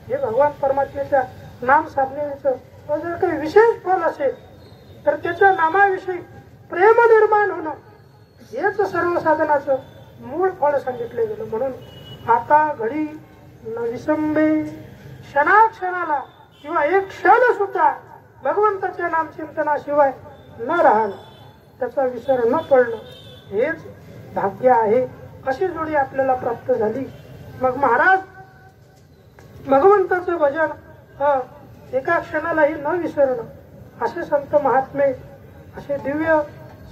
हे भगवान परमात्म्याच्या नाम साधनेचं जर काही विशेष फल असेल तर त्याच्या नामाविषयी प्रेम निर्माण होणं हेच सर्व साधनाचं मूळ फळ सांगितलं गेलं. म्हणून आता घडी न विसंबे, क्षणाक्षणाला किंवा एक क्षण सुद्धा भगवंताच्या नामचिंतनाशिवाय न राहणं, त्याचा विसर न पडणं हेच भाग्य आहे. अशी जोडी आपल्याला प्राप्त झाली. मग महाराज भगवंताचं भजन एका क्षणालाही न विसरणं असे संत महात्मे, असे दिव्य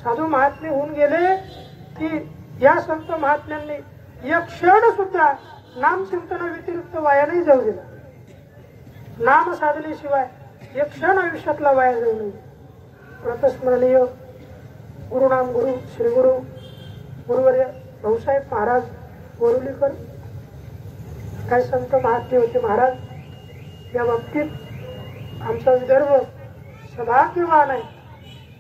साधू महात्मे होऊन गेले की या संत महात्म्यांनी एक क्षण सुद्धा नामचिंतना व्यतिरिक्त वाया नाही जाऊ दिला. नाम साधनेशिवाय एक क्षण आयुष्यातला वाया जाऊ नये. प्रतस्मरणीय गुरुनाम गुरु श्री गुरु गुरुवर्य भाऊसाहेब महाराज वरुलीकर काय संत महात्मे होते महाराज. या बाबतीत आमचा विदर्भ सौभाग्यवान आहे.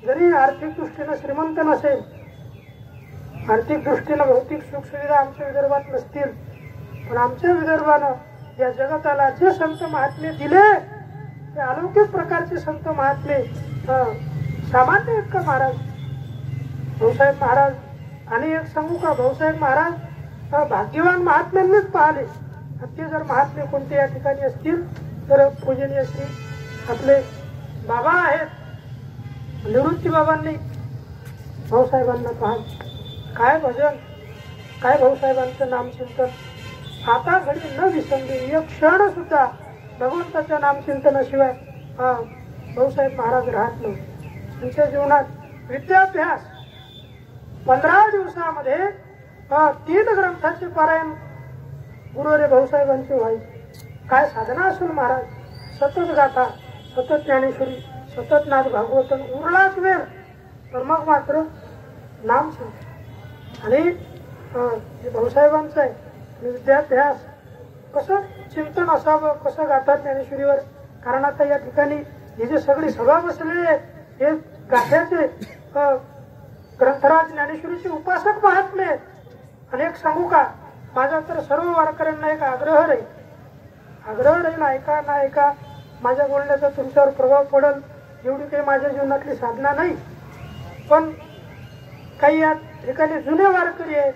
जरी आर्थिक दृष्टीनं श्रीमंत नसेल, आर्थिक दृष्टीनं भौतिक सुखसुविधा आमच्या विदर्भात नसतील, पण आमच्या विदर्भानं या जगताला जे संत महात्मे दिले ते अलौकिक प्रकारचे संत महात्मे सामान्य आहेत का महाराज? भाऊसाहेब महाराज आणि एक सांगू का, भाऊसाहेब महाराज भाग्यवान महात्म्यांनीच पाहिले. ते जर महात्मे कोणते या ठिकाणी असतील तर पूजनीय श्री आपले बाबा आहेत निवृत्ती बाबांनी भाऊसाहेबांना पहा, काय भजन, काय भाऊसाहेबांचं नामचिंतन. आता घडी न विसरले एक क्षण सुद्धा भगवंताच्या नामचिंतनाशिवाय भाऊसाहेब महाराज राहत नव्हते. त्यांच्या जीवनात विद्याभ्यास 15 दिवसामध्ये 3 ग्रंथाचे पारायण गुरुवारी भाऊसाहेबांचे व्हायचे. काय साधना असेल महाराज, सतत गाथा, सतत ज्ञानेश्वरी, सतत नाद भागवतन, उरलाच वेळ तर मग मात्र नाम चिंतन. आणि जे भाऊसाहेबांचं आहे विद्याभ्यास कसं चिंतन असावं, कसं गातात ज्ञानेश्वरीवर. कारण आता या ठिकाणी ही जी सगळी सभा बसलेली आहे हे गाथ्याचे ग्रंथराज ज्ञानेश्वरीचे उपासक महात्मे आहेत. आणि एक सांगू का, माझा तर सर्व वारकऱ्यांना एक आग्रह राहील, ऐका ना ऐका, माझ्या बोलण्याचा तुमच्यावर प्रभाव पडेल एवढी काही माझ्या जीवनातली साधना नाही. पण काही या ठिकाणी जुने वारकरी आहेत,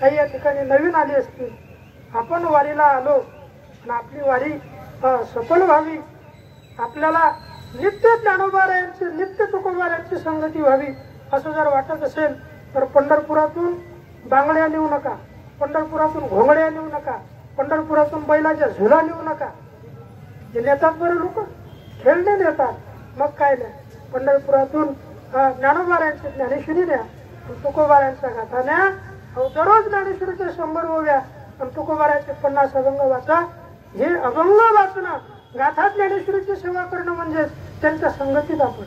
काही या ठिकाणी नवीन आले असतील. आपण वारीला आलो आणि आपली वारी सफल व्हावी, आपल्याला नित्य ज्ञानोबारायांची, नित्य तुकोबारायांची संगती व्हावी असं जर वाटत असेल तर पंढरपुरातून बांगड्या नेऊ नका, पंढरपुरातून घोंगड्या नेऊ नका, पंढरपुरातून बैलाच्या झुला नेऊ नका. जे नेतात बरं लोक खेळणे नेतात, मग काय नाही. पंढरपुरातून ज्ञानोबारायांची ज्ञानेश्वरी न्या, तुकोबारायांचा गाथा न्या. दररोज ज्ञानेश्वरीच्या 100 ओव्या आणि तुकोबाराचे 50 अभंग वाचा. हे अभंग वाचणं, गाथा ज्ञानेश्वरीची सेवा करणं म्हणजे त्यांच्या संगतीत आपण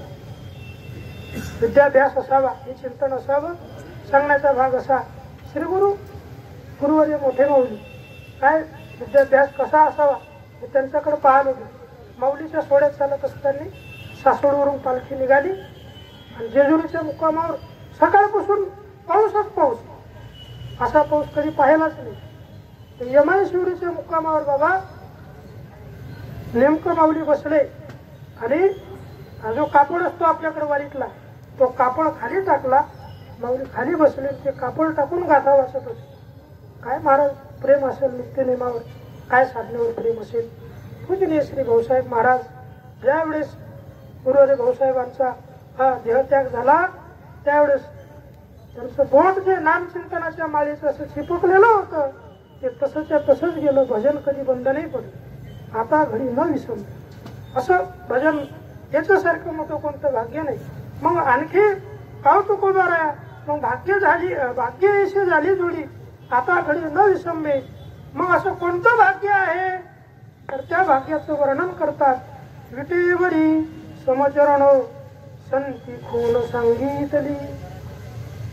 विद्याभ्यास असावा, हे चिंतन असावं. सांगण्याचा भाग असा, श्री गुरुवर्य मोठे माऊली काय विद्याभ्यास कसा असावा हे त्यांच्याकडे पाहायला होते. माऊलीच्या सोहळ्यात चालत असताना सासवडवरून पालखी निघाली आणि जेजुरीच्या मुक्कामावर सकाळपासून पाऊसच पाऊस, असा पाऊस कधी पाहिलाच नाही. यमाईशिवरीच्या मुक्कामावर बाबा नेमकं माऊली बसले आणि जो कापड असतो आपल्याकडे वारीतला तो कापड खाली टाकला, माऊली खाली बसले, ते कापड टाकून गाथा वाचत होते. काय महाराज प्रेम असेल नित्यनेमावर, काय साधनेवर प्रेम असेल. पूजनीय श्री भाऊसाहेब महाराज ज्यावेळेस गुरुवारी भाऊसाहेबांचा देहत्याग झाला त्यावेळेस त्यांचं बोट जे नामचिंतनाच्या माळेचं असं चिपकलेलं होतं ते तसंच्या तसंच गेलं. भजन कधी बंद नाही पडलं, आता घडी न विसरलं. असं भजन याच्यासारखं मोठं कोणतं भाग्य नाही. मग आणखी कौतुक उभा राहा, मग भाग्य झाली जोडी, आता घडी न विसंबे. मग असं कोणतं भाग्य आहे तर त्या भाग्याचं वर्णन करतात. विटेवरी समचरण संती खून सांगितली.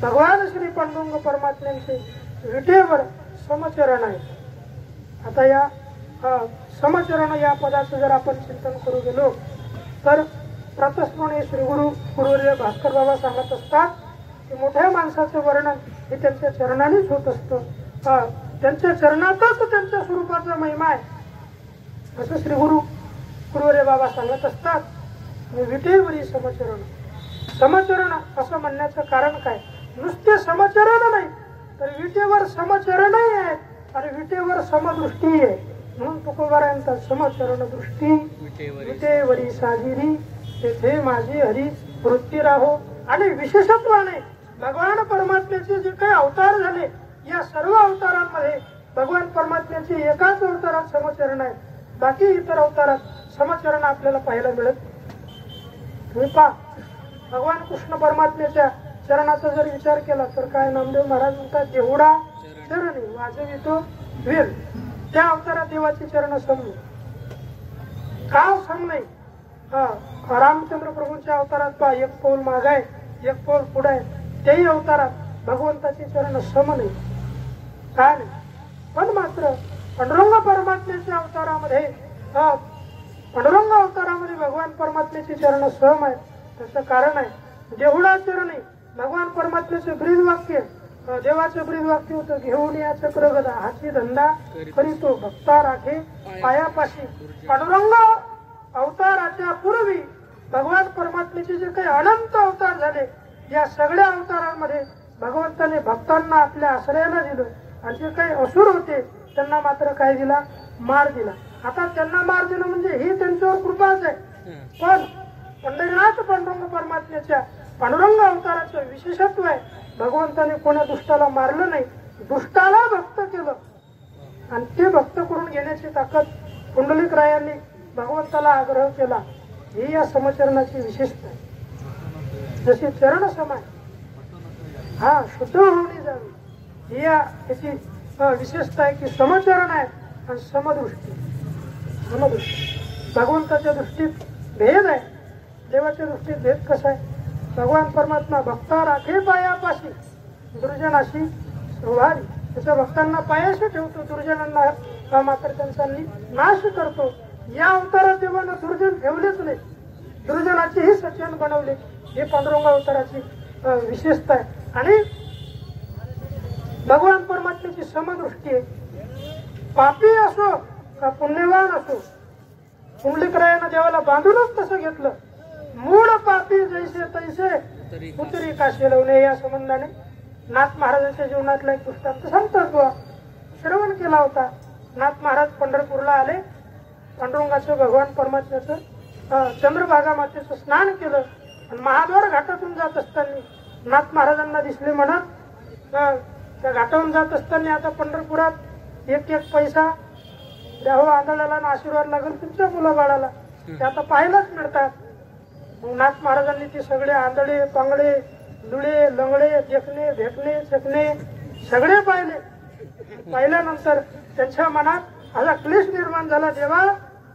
भगवान श्री पांडुरंग परमात्म्यांचे विटेवर समचरण आहे. आता या समचरण या पदाचं जर आपण चिंतन करू गेलो तर प्रातस्मरणीय श्री गुरुवर्य भास्कर बाबा सांगत असतात की मोठ्या माणसाचं वर्णन हे त्यांच्या चरणानेच होत असतं. त्यांच्या चरणातच त्यांच्या स्वरूपाचा महिमा आहे असं श्री गुरुवर्य बाबा सांगत असतात. विटेवरी समचरण असं म्हणण्याचं कारण काय, नुसते समचरण नाही तर विटेवर समचरणही आहे आणि विटेवर समदृष्टी आहे. म्हणून तुकोबारायांचा समचरण दृष्टी विटेवरी साजिरी तेथे माझी हरी वृत्ती राहो. आणि विशेषत्वाने भगवान परमात्म्याचे जे काही अवतार झाले या सर्व अवतारांमध्ये भगवान परमात्म्याचे एकाच अवतारात समचरण आहे, बाकी इतर अवतारात समचरण आपल्याला पाहायला मिळत. तुम्ही पहा भगवान कृष्ण परमात्म्याच्या चरणाचा जर विचार केला तर काय नामदेव महाराज म्हणतात, जेवढा चरणी वाजवितो वेल. त्या अवतारात देवाची चरण समजू का सम नाही. रामचंद्र प्रभूंच्या अवतारात पहा, एक पाऊल मागाय एक पाऊल पुढे, तेही अवतारात भगवंताची चरण सम नाही काय नाही. पण मात्र पांडुरंग परमात्म्याच्या अवतारामध्ये पांडुरंग अवतारामध्ये भगवान परमात्म्याची चरण सम आहेत. त्याचं कारण आहे जेवढा चरणी. भगवान परमात्म्याचे ब्रीद वाक्य, देवाचं ब्रीद वाक्य होतं, घेऊन या चक्र गदा हाची धंदा करीतो भक्ता राखे पायापाशी. पांडुरंग अवताराच्या पूर्वी भगवान परमात्म्याचे जे काही अनंत अवतार झाले या सगळ्या अवतारांमध्ये भगवंताने भक्तांना आपल्या आश्रयाला दिलं आणि जे काही असुर होते त्यांना मात्र काय दिला, मार दिला. आता त्यांना मार दिलं म्हणजे ही त्यांच्यावर कृपाच आहे. पण पंढरीनाथ पांडुरंग परमात्म्याच्या पांडुरंग अवताराचं विशेषत्व आहे. भगवंताने कोणा दुष्टाला मारलं नाही, दुष्टाला भक्त केलं आणि ते भक्त करून घेण्याची ताकद पुंडलिक रायांनी भगवंताला आग्रह केला. ही या समचरणाची विशेषता आहे. जशी चरण समाय हा शुद्ध होऊन जावी, ही याची विशेषता आहे की समचरण आहे आणि समदृष्टी. भगवंताच्या दृष्टीत भेद आहे, देवाच्या दृष्टीत भेद कसा आहे? भगवान परमात्मा भक्ता राखे पायापाशी दुर्जनाशी सुवारी. त्याच्या भक्तांना पायाशी ठेवतो, दुर्जनांना मात्र त्यांचा नाश करतो. या अवतारात देवानं दुर्जन ठेवलेच नाही, दुर्जनाचेही सज्जन बनवले. हे पांडुरंग अवताराची विशेषता आहे. आणि भगवान परमात्म्याची समदृष्टी आहे. पापी असो का पुण्यवान असो, पुंडलिकरायानं देवाला बांधूनच तसं घेतलं. मूळ पापी जैसे तैसे उतरी काशी लावणे. या संबंधाने नाथ महाराजांच्या जीवनातला एक दृष्टांत सांगतात बुवा, श्रवण केला होता. नाथ महाराज पंढरपूरला आले, पांडुरंगाचं भगवान परमात्म्याचं चंद्रभागा मातेचं स्नान केलं आणि महाद्वार घाटातून जात असताना नाथ महाराजांना दिसले म्हणत त्या घाटावरून जात असताना आता पंढरपुरात एक एक पैसा द्यावं आंधळ्याला आणि आशीर्वाद लागेल तुमच्या मुलाबाळाला, ते आता पाहायलाच मिळतात. मग नाथ महाराजांनी ते सगळे आंधळे पांगळे लुळे लंगडे देखणे भेटणे चकणे सगळे पाहिले. पाहिल्यानंतर त्यांच्या मनात असा क्लेश निर्माण झाला, देवा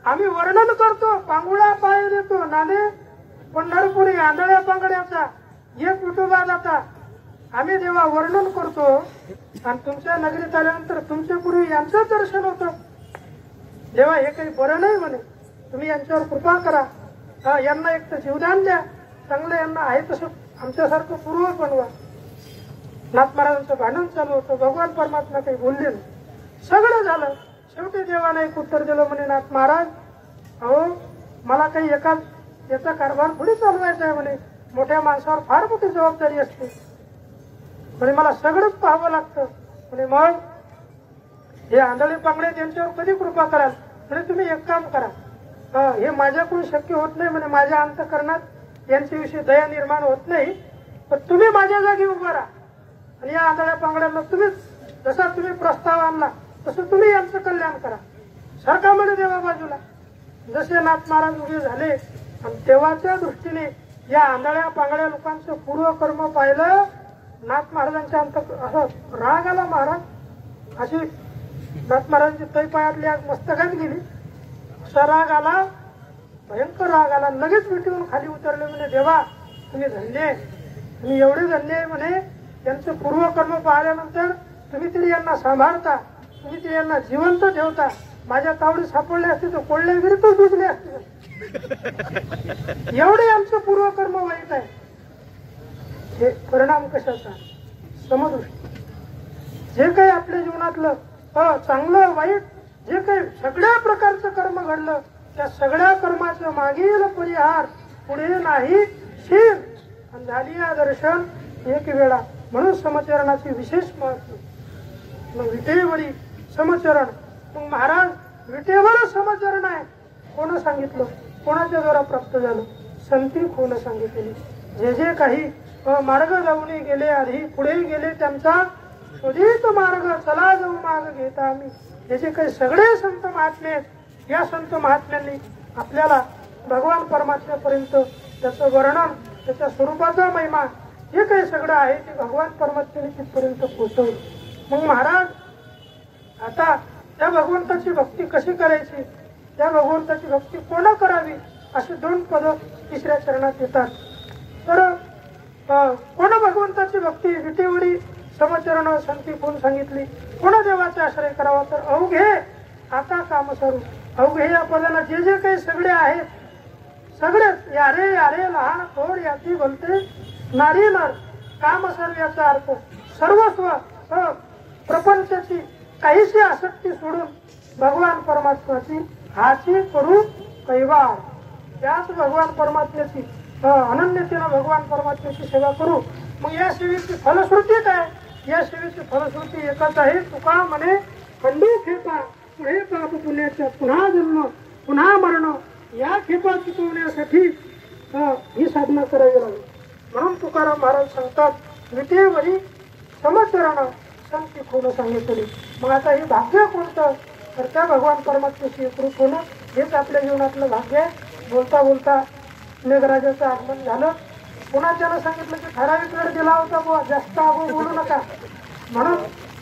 आम्ही वर्णन करतो, पांगुळा पाय देतो नाने पंढरपुरी आंधळ्या पांगड्याचा एक विठोबा जाता, आम्ही देवा वर्णन करतो आणि तुमच्या नगरीत आल्यानंतर तुमच्या पूर्वी यांचं दर्शन होतं. देवा हे काही बरं नाही म्हणे, तुम्ही यांच्यावर कृपा करा, यांना एक तर जीवदान द्या, चांगलं यांना आहे तसं आमच्यासारखं पूर्वक बनवा. नाथ महाराजांचं भांडण चालू होतं, भगवान परमात्मा काही बोलले नाही. सगळं झालं, शेवटी देवाने एक उत्तर दिलं म्हणे, नाथ महाराज अहो मला काही एकाच याचा कारभार थोडी चालवायचा आहे म्हणे, मोठ्या माणसावर फार मोठी जबाबदारी असते म्हणे, मला सगळंच पाहावं लागतं म्हणे. मग हे आंधळे पांगडे त्यांच्यावर कधी कृपा कराल म्हणे, तुम्ही एक काम करा, हे माझ्याकडून शक्य होत नाही म्हणे, माझ्या अंतःकरणात यांच्याविषयी दया निर्माण होत नाही, पण तुम्ही माझ्या जागी उभा राहा आणि या आंधळ्या पांगड्यांना तुम्ही जसा तुम्ही प्रस्ताव आणला तसं तुम्ही यांचं कल्याण करा. सारखा म्हणे देवा बाजूला. जसे नाथ महाराज उभे झाले आणि देवाच्या दृष्टीने या आंधळ्या पांगड्या लोकांचं पूर्वकर्म पाहिलं, नाथ महाराजांच्या असं राग आला. महाराज अशी नाथ महाराजांची तै पायातली आग मस्तकात गेली, असा राग आला, भयंकर राग आला. लगेच मिठीवरून खाली उतरले म्हणे, देवा तुम्ही धन्य, तुम्ही एवढे धन्य आहे म्हणे, यांचं पूर्वकर्म पाहिल्यानंतर तुम्ही तरी यांना सांभाळता, तुम्ही तरी यांना जिवंत ठेवता. माझ्या तावडी सापडले असते तर कोल्ह्या विरुद्ध बुजले असते. एवढे आमचं पूर्वकर्म वाईट आहे. हे परिणाम कशाचा? समदृष्टी. जे काही आपल्या जीवनातलं चांगलं वाईट जे काही सगळ्या प्रकारचं कर्म घडलं, त्या सगळ्या कर्माचं मागील परिहार पुढे नाही शील आणि झाली या दर्शन एक वेळा. म्हणून समचरणाची विशेष महत्व. मग विटेवरी समचरण. मग महाराज विटेवर समचरण आहे कोण सांगितलं, कोणाच्या द्वारा प्राप्त झालं? संती कोण सांगितली. जे जे काही मार्ग जाऊन गेले, आधी पुढे गेले, त्यांचा शोधित मार्ग चला जाऊ मार्ग घेता आम्ही. हे जे काही सगळे संत महात्मे आहेत, या संत महात्म्यांनी आपल्याला भगवान परमात्म्यापर्यंत त्याचं वर्णन, त्याच्या स्वरूपाचा महिमा जे काही सगळं आहे ते भगवान परमात्म्याने तिथपर्यंत पोहोचवलं. मग महाराज आता त्या भगवंताची भक्ती कशी करायची, त्या भगवंताची भक्ती कोण करावी, अशी दोन पद तिसऱ्या चरणात येतात. तर कोण भगवंताची भक्ती विटेवरी समचरण संती कोण सांगितली, कोण देवाचा आश्रय करावा, तर अवघे आता काम सरू. अवघे या पदाला जे जे काही सगळे आहेत, सगळेच यारे यारे लहान थोर याची बोलते नारी नर काम सर्व. याचा अर्थ सर्वस्व प्रपंचाची काहीशी आसक्ती सोडून भगवान परमात्म्याची हाची करू कैवार. त्याच भगवान परमात्म्याची अनन्यतेनं भगवान परमात्म्याची सेवा करू. मग या सेवेची फलश्रुती काय? या सेवेची फलश्रुती एकच आहे. तुका म्हणे खंडू खेपा पुढे पाप पुण्याच्या पुन्हा जन्म पुन्हा मरण, या खेपा चुकवण्यासाठी ही साधना करावी लागेल. म्हणून तुकाराम महाराज सांगतात विटेवरी समचरण संती खून सांगितली. मग आता हे भाग्य कोणतं तर त्या भगवान परमात्म्याशी एकरूप होणं हेच आपल्या जीवनातलं भाग्य आहे. बोलता बोलता मेघराजाचं आगमन झालं. पुन्हा त्यानं सांगितलं की ठराविक वेळ दिला होता बुवा, जास्त आगो बोलू नका. म्हणून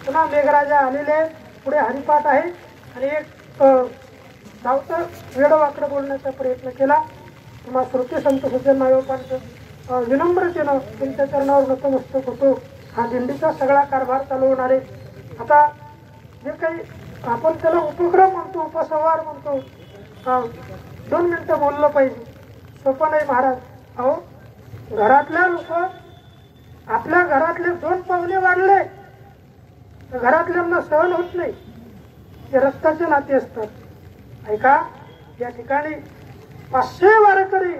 पुन्हा मेघराजा आलेले आहे. पुढे हरिपाठ आहे आणि एक धावतं वेडवाकडं बोलण्याचा प्रयत्न केला. किंवा श्रुती संत सज्जन नागोपांचं विनम्रतेनं तुमच्या चरणावर नतमस्तक होतो. हा दिंडीचा सगळा कारभार चालवणारे आता जे काही आपण त्याला उपक्रम म्हणतो, उपसंहार म्हणतो, 2 मिनिटं बोललं पाहिजे, सोपं नाही महाराज. अहो घरातल्या लोक आपल्या घरातले 2 पावले वाढले तर घरातल्यांना सहन होत नाही. ते रक्ताचे नाते असतात. ऐका, या ठिकाणी 500 वारकरी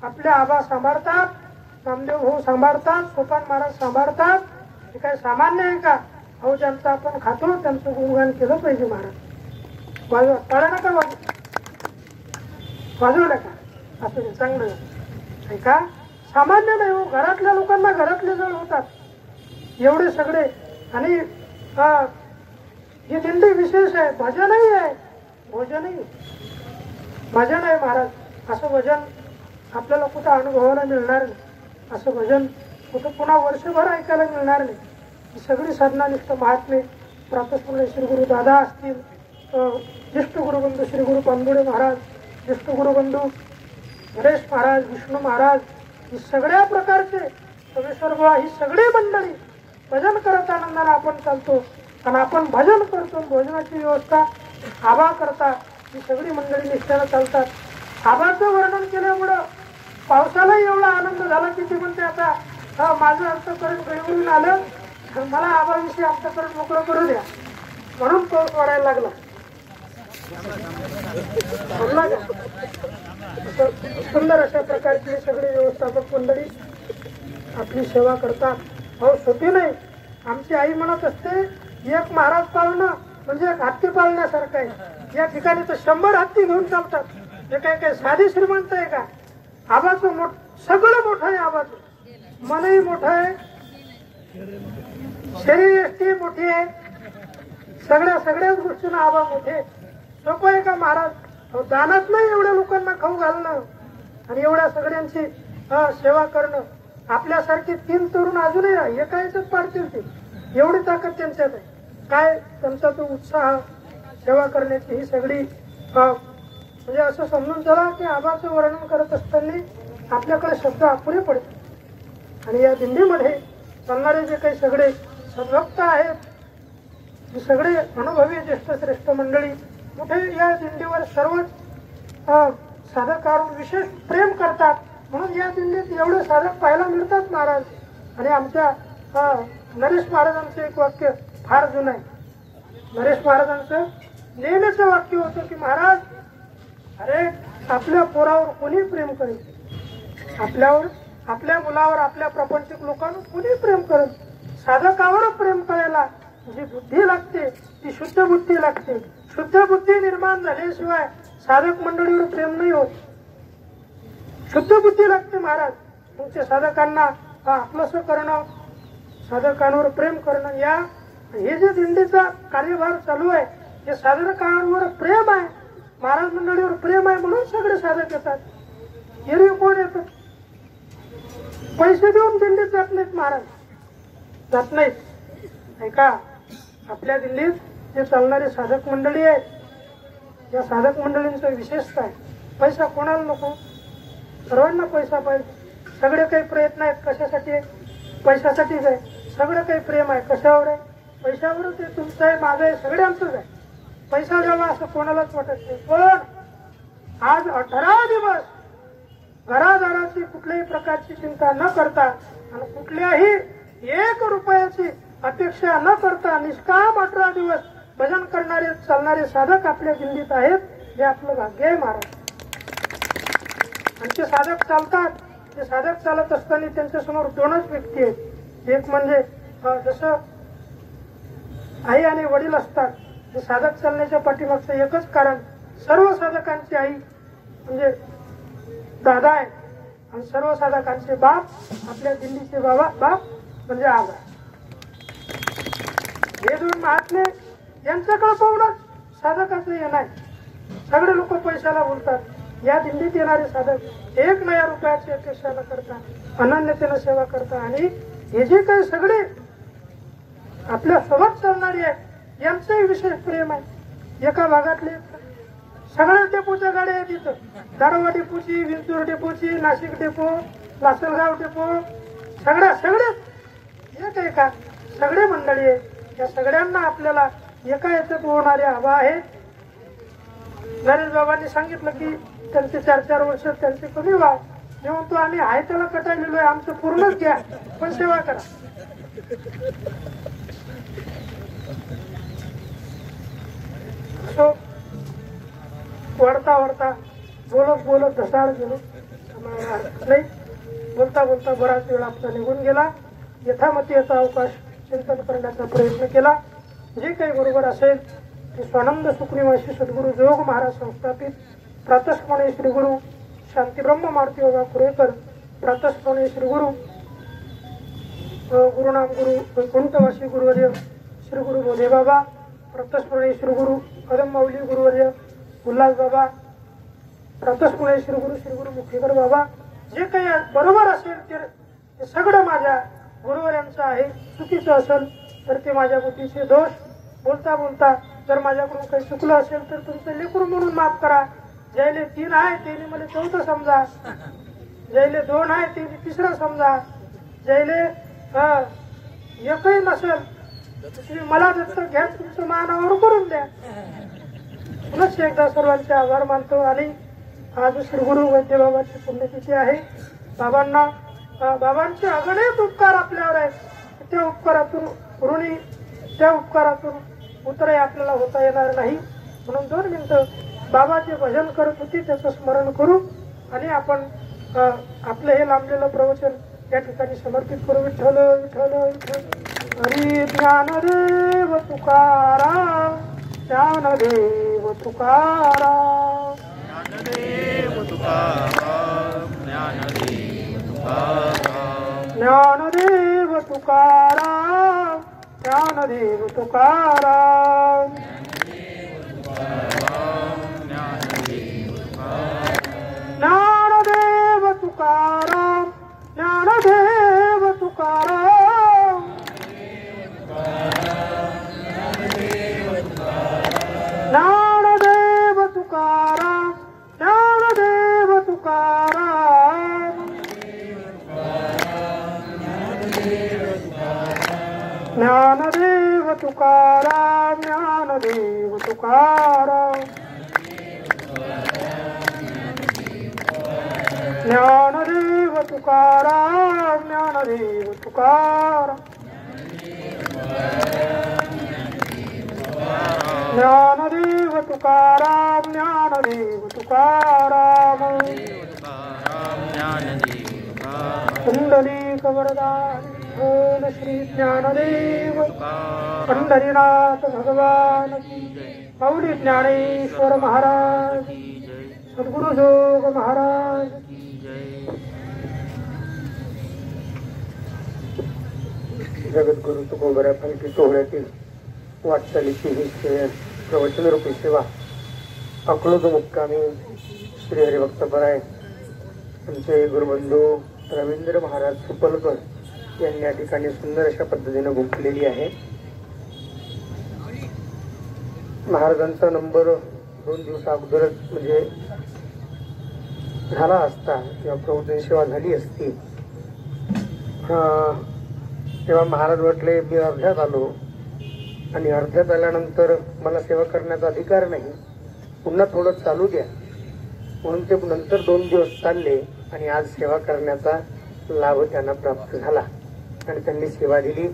आपल्या आबा सांभाळतात, नामदेव भाऊ सांभाळतात, सोपान महाराज सांभाळतात. हे काय सामान्य आहे का? अहो ज्यांचं आपण खातो त्यांचं गुणगान केलं पाहिजे महाराज. वाजवा टाळा नका वाजवलं का असं चांगलं. ऐका, सामान्य नाही हो. घरातल्या लोकांना घरातले जण होतात एवढे सगळे. आणि ही दिंडी विशेष आहे. भजनही आहे, भोजनही. भजन आहे महाराज. असं भजन आपल्याला कुठं अनुभवायला मिळणार नाही. असं भजन कुठं पुन्हा वर्षभर ऐकायला मिळणार नाही. ही सगळी साधनानिष्ठ महात्मे प्रातस्मरणीय श्री गुरु दादा असतील, ज्येष्ठ गुरुबंधू श्री गुरु पांदुडे महाराज, ज्येष्ठ गुरुबंधू नरेश महाराज, विष्णू महाराज, ही सगळ्या प्रकारचे सोमेश्वर बुवा, ही सगळी मंडळी भजन करत आनंदाने आपण चालतो. आणि आपण भजन करतो. भोजनाची व्यवस्था आबा करतात. ही सगळी मंडळी निष्ठेनं चालतात. आबाचं वर्णन केल्यामुळं पावसालाही एवढा आनंद झाला की ते म्हणते आता माझं अंतःकरण गळीवरून आलं, मला आबाविषयी अंतःकरण मोकळं करू द्या. म्हणून पाऊस वाढायला लागला. सुंदर अशा प्रकारची सगळी व्यवस्थापक मंडळी आपली सेवा करतात. हो सोपी नाही. आमची आई म्हणत असते एक महाराज पाळणं म्हणजे एक हत्ती पाळण्यासारखं आहे. या ठिकाणी तर 100 हत्ती घेऊन चालतात. हे काय साधी श्रीमंत आहे का? आबाचं सगळं मोठं आहे. आबाचं मनही मोठं आहे, शरीर यष्टी मोठी आहे, सगळ्याच गोष्टींना आबा मोठे. सोपं आहे का महाराज? दानात नाही एवढ्या लोकांना खाऊ घालणं आणि एवढ्या सगळ्यांची सेवा करणं. आपल्यासारखे 3 तरुण अजूनही एका याच्यात पाडतील ते. एवढी ताकद त्यांच्यात आहे. काय त्यांचा तो उत्साह सेवा करण्याची ही सगळी म्हणजे असं समजून चला की आबाचं वर्णन करत असताना आपल्याकडे शब्द अपुरे पडतात. आणि या दिंडीमध्ये चालणारे जे काही सगळे सद्भक्त आहेत, हे सगळे अनुभवी ज्येष्ठ श्रेष्ठ मंडळी मोठे या दिंडीवर सर्वच साधकावर विशेष प्रेम करतात. म्हणून या दिंडीत एवढे साधक पाहायला मिळतात महाराज. आणि आमच्या नरेश महाराजांचं एक वाक्य फार जुनं आहे. नरेश महाराजांचं नेहमीचं वाक्य होतं की महाराज, अरे आपल्या पोरावर कोणी प्रेम करेल, आपल्या मुलावर, आपल्या प्रापंचिक लोकांवर कोणी प्रेम करेल. साधकावर प्रेम करायला जी बुद्धी लागते ती शुद्ध बुद्धी लागते. शुद्ध बुद्धी निर्माण झाल्याशिवाय साधक मंडळीवर प्रेम नाही होत. शुद्ध बुद्धी लागते महाराज. तुमच्या साधकांना आपलंसं करणं, साधकांवर प्रेम करणं, या हे जे दिंडीचा कार्यभार चालू आहे हे साधकांवर प्रेम आहे, महाराज मंडळीवर प्रेम आहे म्हणून सगळे साधक येतात. एरवी कोण येतात? पैसे देऊन दिंडीत जात नाहीत महाराज, जात नाहीत. ऐका, आपल्या दिल्लीत जे चालणारे साधक मंडळी आहेत, या साधक मंडळींचा विशेषता आहे पैसा कोणाला नको, सर्वांना पैसा पाहिजे. सगळे काही प्रयत्न आहेत कशासाठी? पैशासाठीच आहे. सगळं काही प्रेम आहे कशावर आहे? पैशावरच आहे. तुमचं आहे, माझं आहे, सगळ्यांचंच आहे. पैसा द्यावा असं कोणालाच वाटत नाही. पण आज 18 दिवस घरादाराची कुठल्याही प्रकारची चिंता न करता आणि कुठल्याही 1 रुपयाची अपेक्षा न करता निष्काम 18 दिवस भजन करणारे चालणारे साधक आपल्या दिल्लीत आहेत. हे आपलं भाग्य आहे महाराज. आणि ते साधक चालतात. ते साधक चालत असताना त्यांच्या समोर 2च व्यक्ती आहेत. एक म्हणजे जसं आई आणि वडील असतात, ते साधक चालण्याच्या पाठीमागचं एकच कारण, सर्व साधकांची आई म्हणजे दादा आहे आणि सर्व साधकांचे बाप आपल्या दिल्लीचे बाप म्हणजे आबा. हे दोन महात्मे यांच्याकडे पाहूनच साधकाचं हे नाही. सगळे लोक पैशाला बोलतात. या दिल्लीत येणारे साधक 1 नया रुपयाची अपेक्षा न करता अनन्यतेनं सेवा करता आणि हे जे काही सगळे आपल्या सोबत चालणारे आहेत यांचंही विशेष प्रेम आहे. एका भागातले सगळ्या डेपोच्या गाड्या आहेत इथं. दारोगा डेपोची, विंचूर डेपोची, नाशिक डेपो, लासलगाव डेपो, सगळे एक आहे का सगळे मंडळी आहे. या सगळ्यांना आपल्याला एका याच्यात होणारे आबा आहेत. नरेश बाबांनी सांगितलं की त्यांचे 4-4 वर्ष त्यांचे कमी व्हा. मी म्हणतो आम्ही आहे त्याला कटाळलेलो आहे, आमचं पूर्णच घ्या पण सेवा करा. सो वाढता बोलत ढसाळ गेलो. नाही बोलता बराच वेळ आपला निघून गेला. यथामती याचा अवकाश चिंतन करण्याचा प्रयत्न केला. जे काही बरोबर असेल ते स्वानंद सुखनिवासी सद्गुरू जोग महाराज संस्थापित प्रातस्मरणी श्री गुरु शांतीब्रह्म मारुती बाबा कुरेकर, प्रातस्मरणी श्री गुरु गुरुनाम गुरु वैकुंठवासी गुरुवर्य श्री गुरु बोधे बाबा, प्रातस्मरणी श्री गुरु कदम माऊली गुरुवर्य उल्हास बाबा, प्रातस्मरणी श्री गुरु मुखेकर बाबा. जे काही बरोबर असेल ते सगळं माझ्या गुरुवर्यांचं आहे. चुकीचं असेल तर ते माझ्या बुद्धीचे दोष. बोलता जर माझ्याकडून काही चुकलं असेल तर तुमचं लेकरू म्हणून माफ करा. ज्याले 3 आहे त्याने मला 4थं समजा, ज्याले 2 आहे त्याने 3रं समजा, ज्याले एकही नसेल तुम्ही मला दत्तक घ्या, तुमचं मानावर करून द्या. पुनश्च एकदा सर्वांचे आभार मानतो. आणि आज श्री गुरु वैद्य बाबांची पुण्यतिथी आहे. बाबांचे अगणित उपकार आपल्यावर आहेत. त्या उपकारातून उतरही आपल्याला होता येणार नाही. म्हणून 2 मिनिटं बाबाचे भजन करत होते त्याचं स्मरण करू आणि आपण आपलं हे लांबलेलं प्रवचन या ठिकाणी समर्पित करू. विठ्ठल विठ्ठल विठ्ठल हरी ज्ञानदेव तुकाराम, ज्ञानदेव तुकाराम, ज्ञानदेव तुकाराम, ज्ञानदेव तुकाराम, ज्ञानदेव तुकाराम, ज्ञानदेव तुकाराम, ज्ञानदेव तुकाराम, ज्ञानदेव तुकाराम, ज्ञानदेव तुकाराम, ज्ञानदेव तुकाराम, ज्ञानदेव तुकाराम, ज्ञानदेव तुकाराम, ज्ञानदेव तुकाराम, ज्ञानदेव तुकाराम, ज्ञानदेव तुकाराम, ज्ञानदेव तुकाराम, कुंडलिक वरदान विठ्ठल श्री ज्ञानदेव पंढरीनाथ भगवान की, माऊली ज्ञानेश्वर महाराज, सद्गुरु जोग महाराज. जगद्गुरु तुकोबऱ्या पालखी सोहळ्यातील वाटचालीची ही प्रवचनरूपी सेवा अकलूज मुक्कामी श्री हरिभक्तपराय आमचे गुरुबंधू रवींद्र महाराज सुपलकर यांनी या ठिकाणी सुंदर अशा पद्धतीने गुंफलेली आहे. महाराजांचा नंबर 2 दिवस अगोदरच म्हणजे झाला असता किंवा प्रवचन सेवा झाली असती. तेव्हा महाराज म्हटले मी अर्ध्यात आलो आणि अर्ध्यात आल्यानंतर मला सेवा करण्याचा अधिकार नाही, पुन्हा थोडं चालू द्या. म्हणून ते नंतर 2 दिवस चालले आणि आज सेवा करण्याचा लाभ त्यांना प्राप्त झाला आणि त्यांनी सेवा दिली.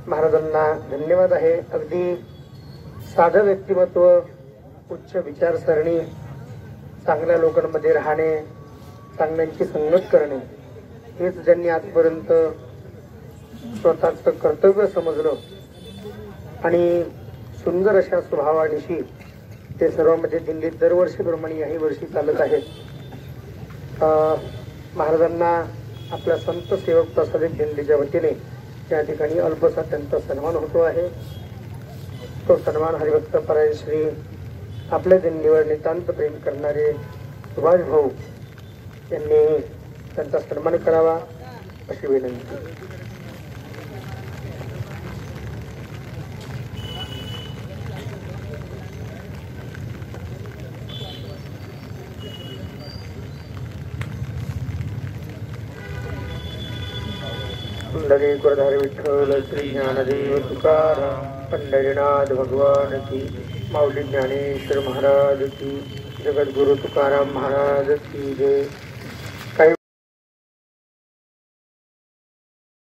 महाराजांना धन्यवाद आहे. अगदी साधं व्यक्तिमत्व, उच्च विचारसरणी, चांगल्या लोकांमध्ये राहणे, चांगल्यांची संगत करणे हेच ज्यांनी आजपर्यंत स्वतःचं कर्तव्य समजलं आणि सुंदर अशा स्वभावानिशी ते सर्वांमध्ये दिल्लीत दरवर्षीप्रमाणे याही वर्षी चालत आहेत. महाराजांना आपल्या संत सेवक प्रसादित दिंडीच्या वतीने या ठिकाणी अल्पसा त्यांचा सन्मान होतो आहे. तो सन्मान हरिभक्त परायण श्री आपल्या दिंडीवर नितांत प्रेम करणारे सुभाष भाऊ यांनी त्यांचा सन्मान करावा अशी विनंती. पंढरी गुरुधारी विठ्ठल श्री ज्ञानदेव तुकाराम पंढरीनाथ भगवान की, माऊली ज्ञानेश्वर महाराज की, जगद्गुरु तुकाराम महाराज की जय.